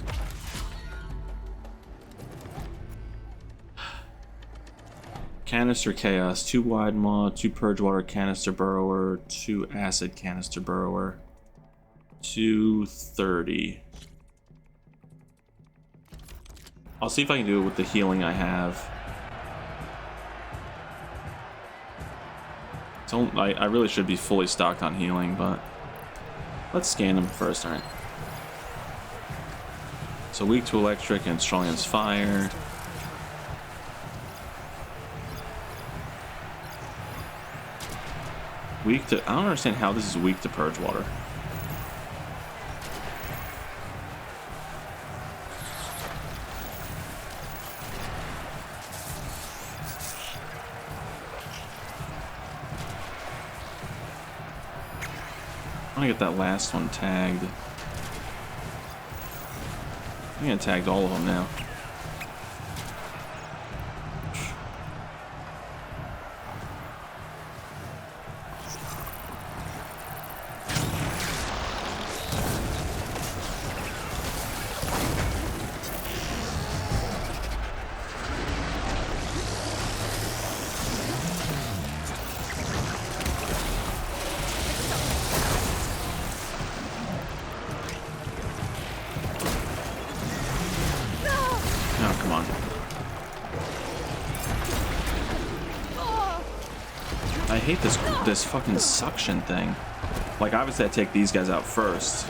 Canister Chaos, 2 Wide Maw, 2 Purge Water Canister Burrower, 2 Acid Canister Burrower, 230. I'll see if I can do it with the healing I have. So I really should be fully stocked on healing, but let's scan them first. Alright. So weak to electric and strong against fire. Weak to... I don't understand how this is weak to Purge Water. I want to get that last one tagged. I'm gonna tag all of them now. I hate this fucking suction thing. Like, obviously I take these guys out first.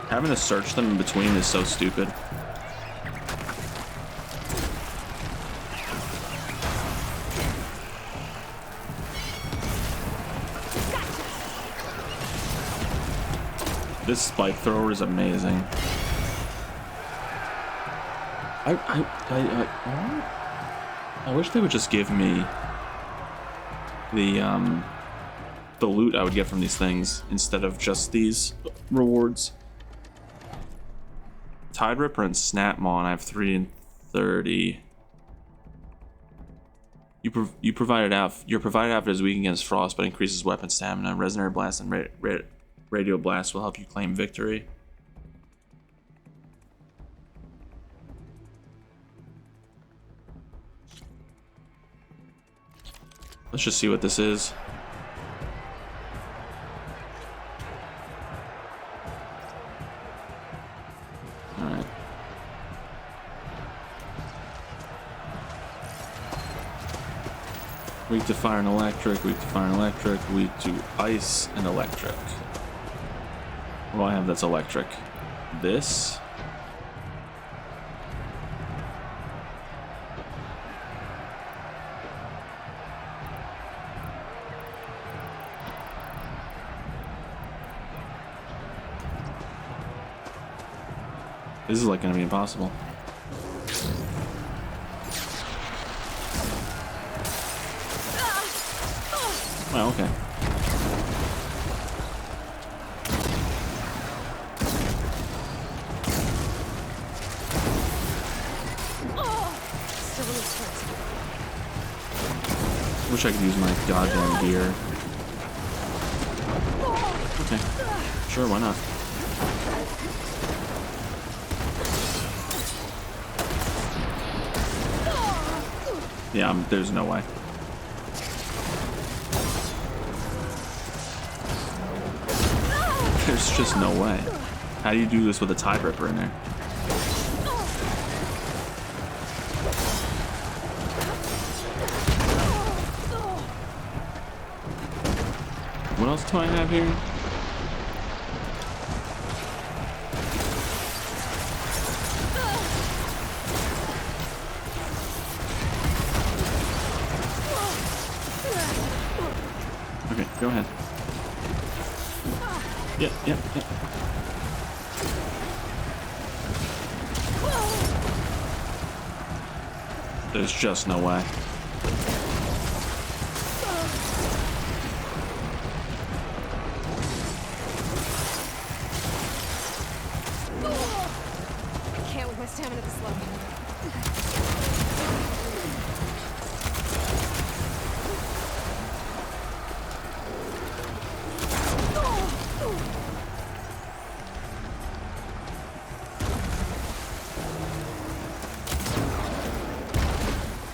Having to search them in between is so stupid. This spike thrower is amazing. I wish they would just give me the the loot I would get from these things instead of just these rewards. Tide Ripper and Snapmaw, I have 3 and 30. You're provided after is weak against frost, but increases weapon stamina. Resonant Blast and Radio Blast will help you claim victory. Let's just see what this is. Alright. Weak to fire and electric, weak to fire and electric, weak to ice and electric. What do I have that's electric? This? This is like gonna be impossible. Well, okay. Wish I could use my goddamn gear. Okay. Sure, why not? Yeah, there's no way. There's just no way. How do you do this with a Tide Ripper in there? What else do I have here? Okay, go ahead. Yep. There's just no way. I can't with my stamina this low.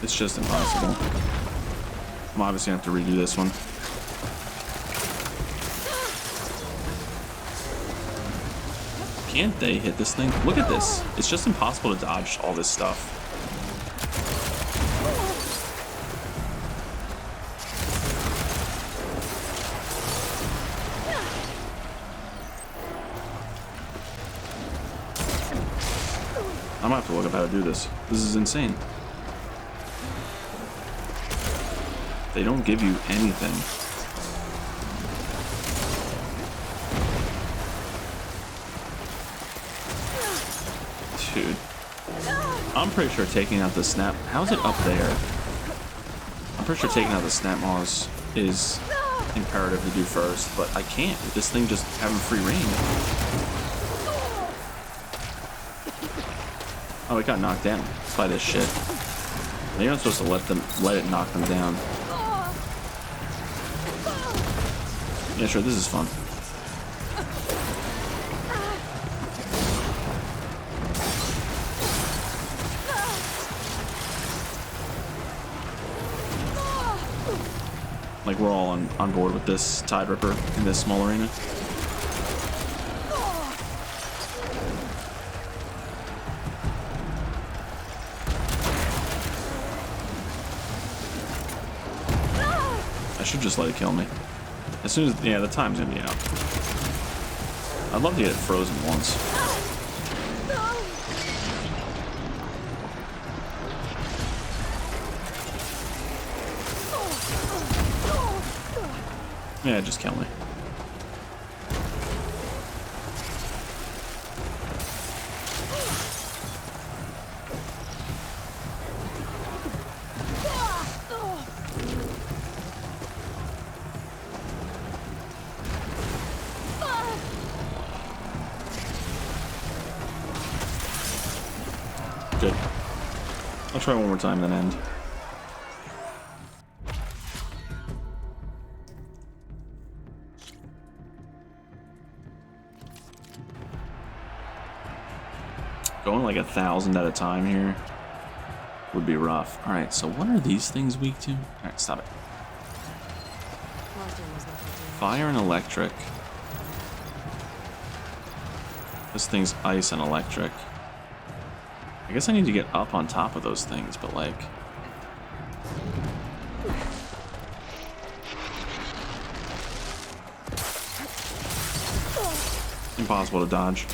It's just impossible. I'm obviously gonna have to redo this one. Can't they hit this thing? Look at this. It's just impossible to dodge all this stuff. I'm gonna have to look up how to do this. This is insane. They don't give you anything. Dude. I'm pretty sure taking out the snap... How is it up there? I'm pretty sure taking out the snap maws is imperative to do first, but I can't with this thing just having free reign. Oh, it got knocked down by this shit. Maybe I'm supposed to let it knock them down. Yeah, sure, this is fun. Like, we're all on board with this Tide Ripper in this small arena. I should just let it kill me. As soon as, yeah, the time's gonna be out. I'd love to get it frozen once. Yeah, just kill me. I'll try one more time, then end. Going like 1,000 at a time here would be rough. All right, so what are these things weak to? All right, stop it. Fire and electric. This thing's ice and electric. I guess I need to get up on top of those things, but like... impossible to dodge.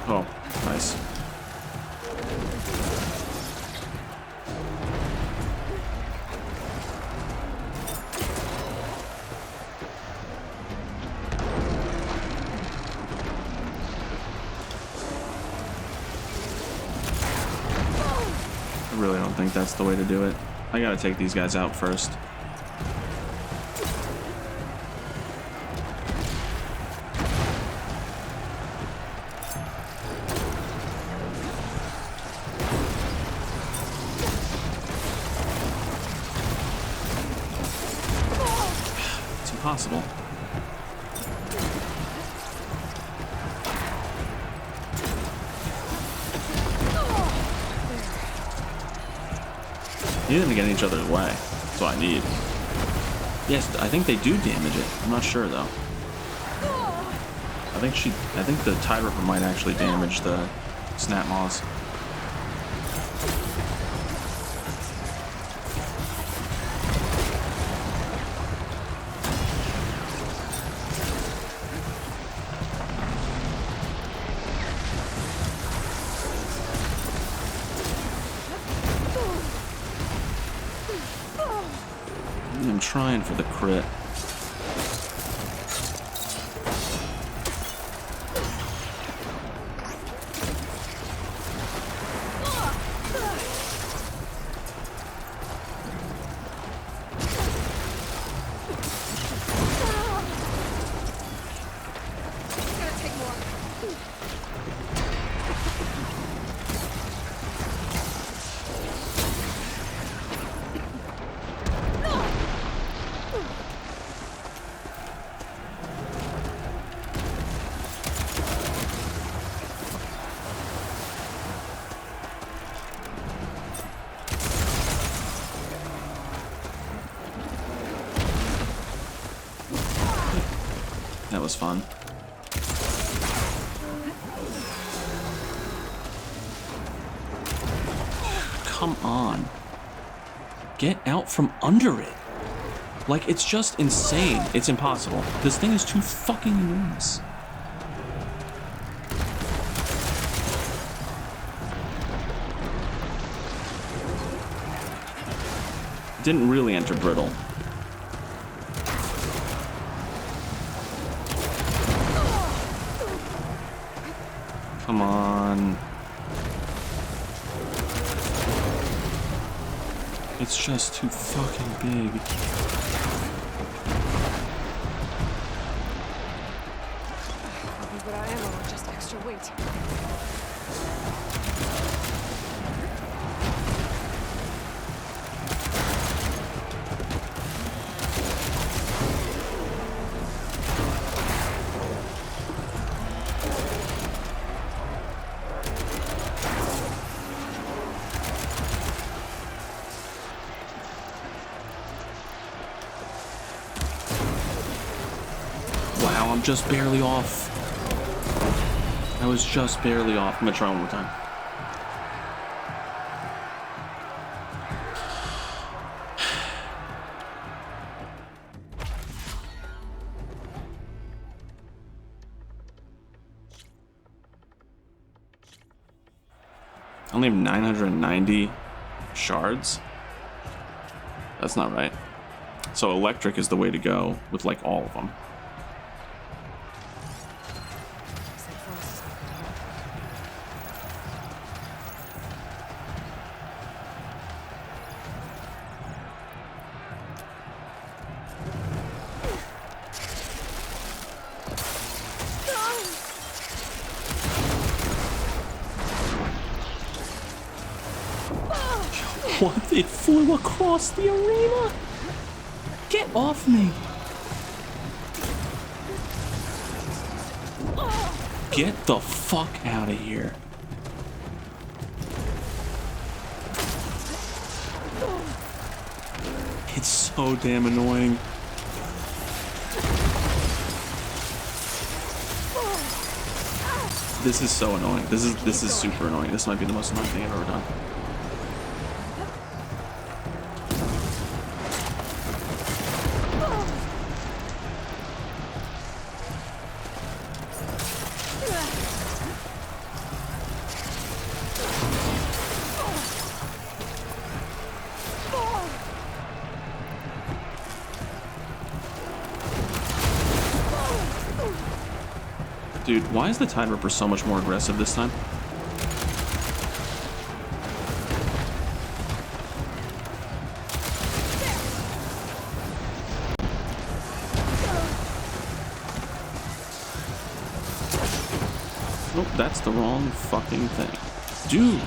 Oh, nice. I really don't think that's the way to do it. I gotta take these guys out first. It's impossible. Need them to get in each other's way. That's what I need. Yes, I think they do damage it. I'm not sure though. I think the Tide Ripper might actually damage the Snap Maws. I'm trying for the crit. That was fun. Come on. Get out from under it. Like, it's just insane. It's impossible. This thing is too fucking enormous. It didn't really enter brittle. Come on. It's just too fucking big. But I am or just extra weight. Wow, I'm just barely off. I was just barely off. I'm gonna try one more time. I only have 990 shards. That's not right. So electric is the way to go with like all of them. What? It flew across the arena? Get off me! Get the fuck out of here. It's so damn annoying. This is so annoying. This is super annoying. This might be the most annoying thing I've ever done. Dude, why is the Tide Ripper so much more aggressive this time? Nope, that's the wrong fucking thing. Dude!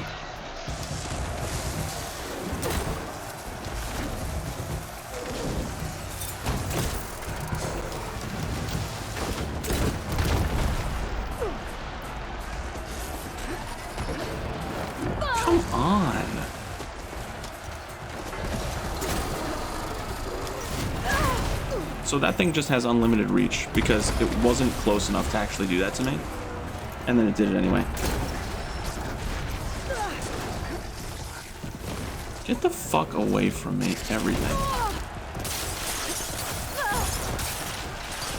So that thing just has unlimited reach because it wasn't close enough to actually do that to me. And then it did it anyway. Get the fuck away from me, everything.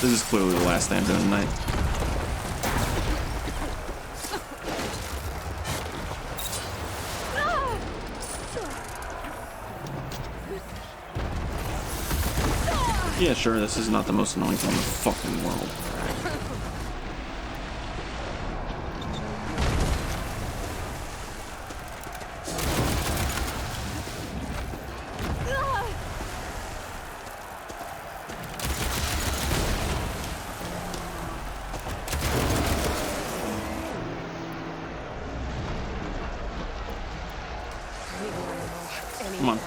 This is clearly the last thing I'm doing tonight. Yeah, sure, this is not the most annoying thing in the fucking world. Come on.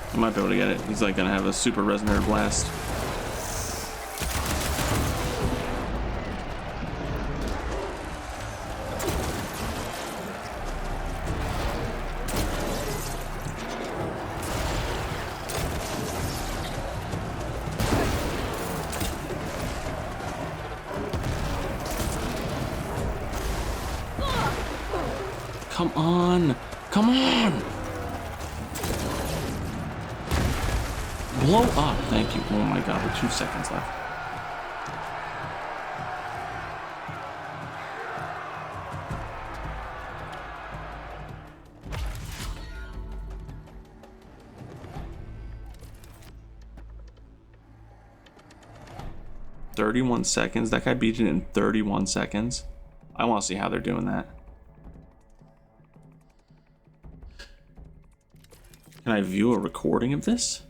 I might be able to get it. He's like gonna have a super resonator blast. Come on! Come on! Blow up, thank you. Oh my god, with 2 seconds left. "31 seconds? That guy beat it in 31 seconds? I want to see how they're doing that. Can I view a recording of this?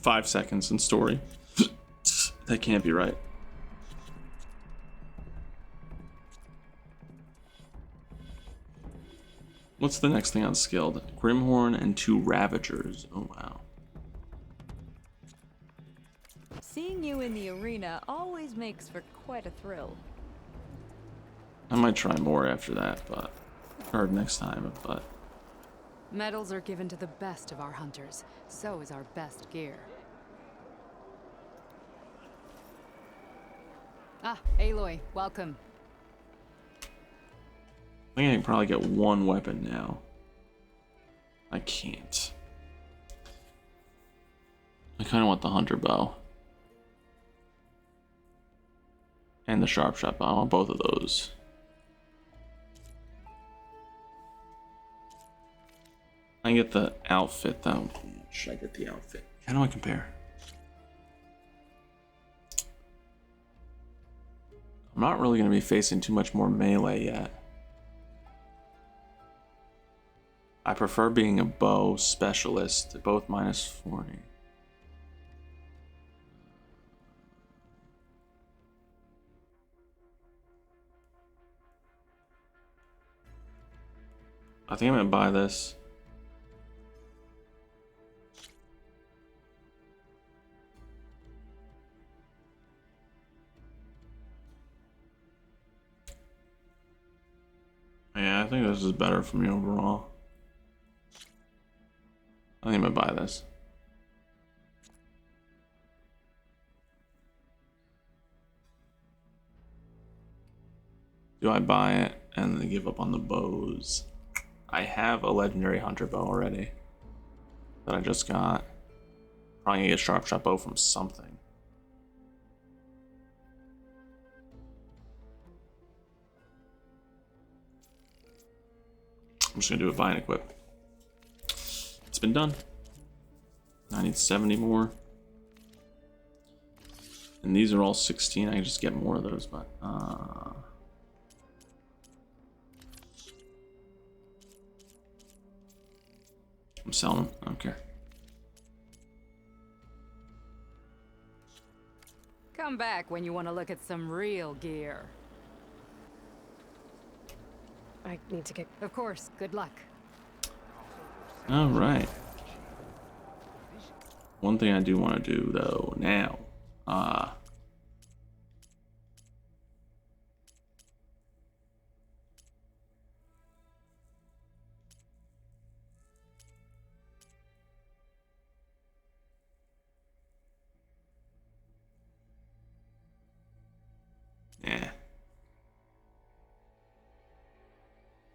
"5 seconds in story." That can't be right. What's the next thing on skilled? Grimhorn and 2 Ravagers. Oh wow. Seeing you in the arena always makes for quite a thrill. I might try more after that, but or next time, but Medals are given to the best of our hunters. So is our best gear. Ah, Aloy, welcome. I think I can probably get 1 weapon now. I can't. I kind of want the hunter bow. And the sharp shot bow. I want both of those. I get the outfit though. Should I get the outfit? How do I compare? I'm not really going to be facing too much more melee yet. I prefer being a bow specialist, both minus 40. I think I'm going to buy this. Yeah, I think this is better for me overall. I think I'm gonna buy this. Do I buy it and then give up on the bows? I have a legendary hunter bow already that I just got. Probably gonna get sharp shot bow from something. I'm just gonna do a buy and equip. It's been done. I need 70 more. And these are all 16. I can just get more of those, but I'm selling them. I don't care. Come back when you want to look at some real gear. I need to get... Of course, good luck. All right. One thing I do want to do though now, yeah.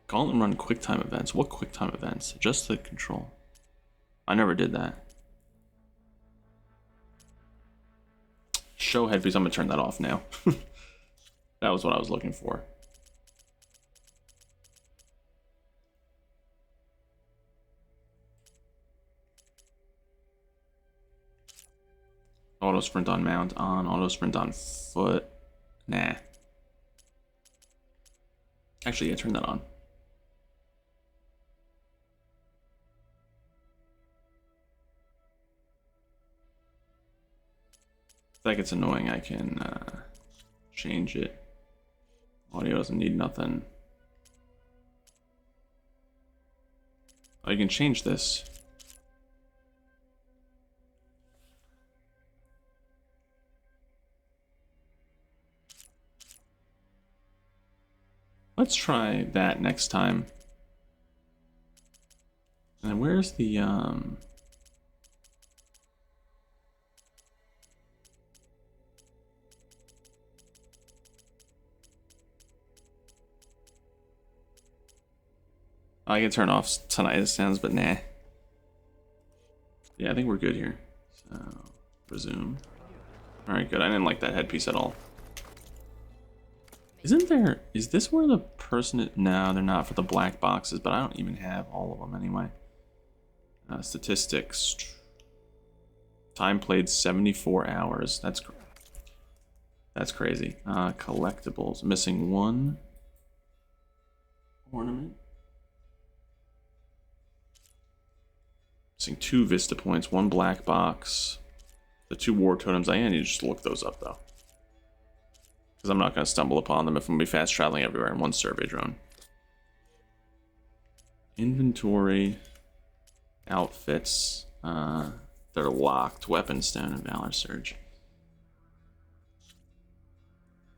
Gauntlet run QuickTime events. What QuickTime events? Just the control. I never did that. Show headpiece. I'm gonna turn that off now. That was what I was looking for. Auto sprint on mount on. Auto sprint on foot. Nah. Actually, yeah, turn that on. If that gets annoying, I can change it. Audio doesn't need nothing. Oh, you can change this. Let's try that next time. And where's the I can turn off tonight sounds, but nah. Yeah, I think we're good here. So resume. Alright, good. I didn't like that headpiece at all. Isn't there... Is this where the person... No, they're not for the black boxes, but I don't even have all of them anyway. Statistics. Time played 74 hours. That's crazy. Collectibles. Missing one ornament. Missing 2 Vista points, 1 black box. The 2 war totems. I need to just look those up though. Because I'm not going to stumble upon them if I'm going to be fast traveling everywhere in one survey drone. Inventory. Outfits. They're locked. Weapon Stone and Valor Surge.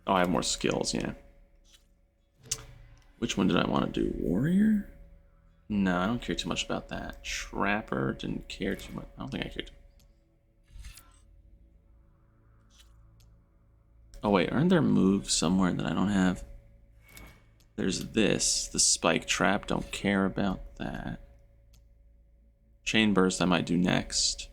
Oh, I have more skills, yeah. Which one did I want to do? Warrior? No, I don't care too much about that. Trapper, didn't care too much. I don't think I cared. Oh wait, aren't there moves somewhere that I don't have? There's this, the spike trap, don't care about that. Chain burst I might do next.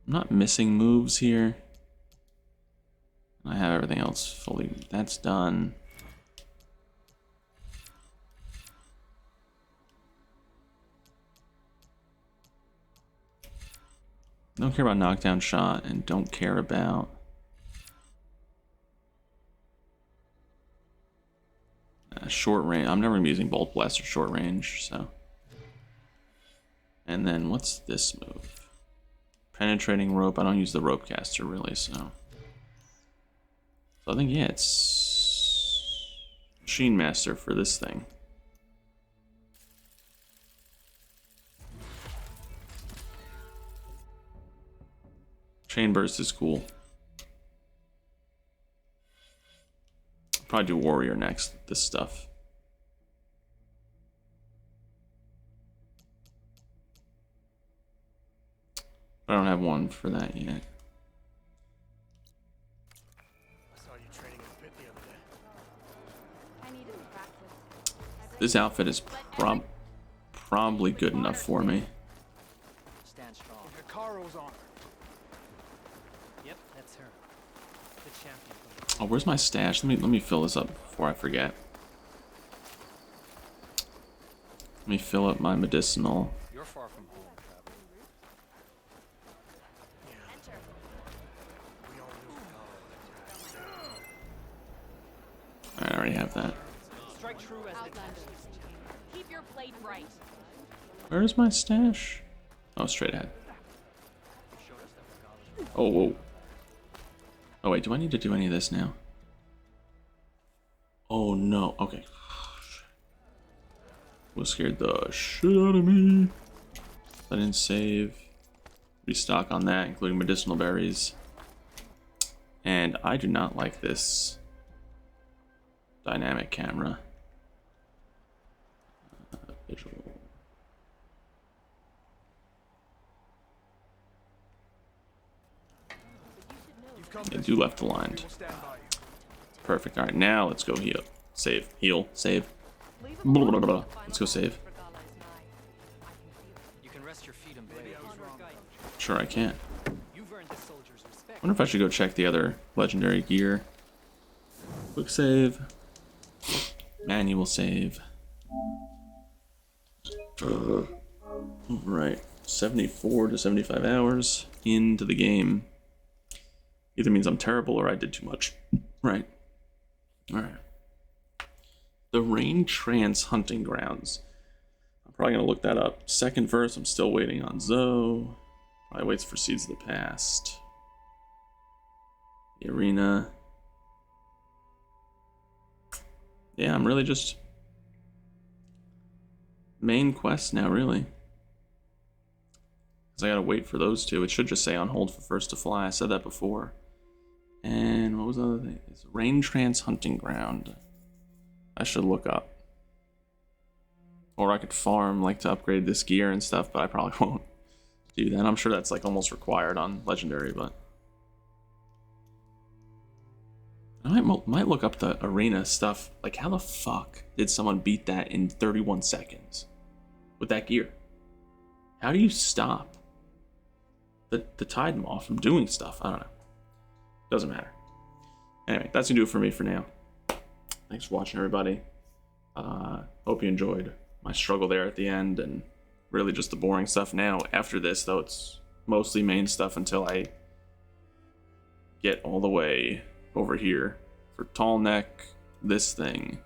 I'm not missing moves here. I have everything else fully, that's done. Don't care about knockdown shot and don't care about short range. I'm never gonna be using bolt blast or short range, so. And then what's this move? Penetrating rope. I don't use the rope caster really, so. So I think, yeah, it's Machine Master for this thing. Chain Burst is cool. Probably do Warrior next, this stuff. I don't have one for that yet. I saw you training in the pit the other day. I needed to practice. This outfit is probably good enough for me. Stand strong. Hikaru's on her. Yep, that's her. The champion. Oh, where's my stash? Let me fill this up before I forget. Let me fill up my medicinal. You're far from home, traveler. Alright, I already have that. Strike true as they Keep your blade bright. Where's my stash? Oh, straight ahead. Oh, whoa. Oh, wait, do I need to do any of this now? Oh, no. Okay. Was scared the shit out of me. I didn't save. Restock on that, including medicinal berries. And I do not like this dynamic camera. Visual. I do left aligned. Perfect. Alright, now let's go heal. Save. Heal. Save. Blah, blah, blah, blah. Let's go save. You can rest your feet and blade. Sure, I can. You've earned the soldier's respect. I wonder if I should go check the other legendary gear. Quick save. Manual save. Right. 74 to 75 hours into the game. Either means I'm terrible or I did too much. Right. Alright. The Rain Trance Hunting Grounds. I'm probably going to look that up. Second verse, I'm still waiting on Zoe. Probably waits for Seeds of the Past. The arena. Yeah, I'm really just main quest now, really. Because I gotta wait for those two. It should just say on hold for first to fly. I said that before. And what was the other thing? It's Rain Trance Hunting Ground. I should look up. Or I could farm, like, to upgrade this gear and stuff, but I probably won't do that. I'm sure that's, like, almost required on Legendary, but... I might look up the arena stuff. Like, how the fuck did someone beat that in 31 seconds? With that gear? How do you stop the Tide Maw from doing stuff? I don't know. Doesn't matter. Anyway, that's gonna do it for me for now. Thanks for watching, everybody. Hope you enjoyed my struggle there at the end, and really just the boring stuff now. After this, though, it's mostly main stuff until I get all the way over here for Tall Neck, this thing.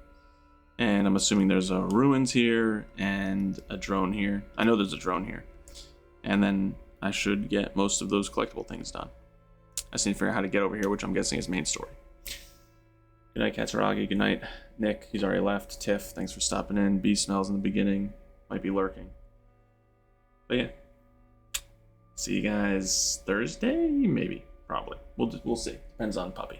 And I'm assuming there's a ruins here and a drone here. I know there's a drone here. And then I should get most of those collectible things done. I just need to figure out how to get over here, which I'm guessing is main story. Good night, Katsuragi. Good night, Nick. He's already left. Tiff, thanks for stopping in. B smells in the beginning. Might be lurking. But yeah. See you guys Thursday? Maybe. Probably. We'll see. Depends on Puppy.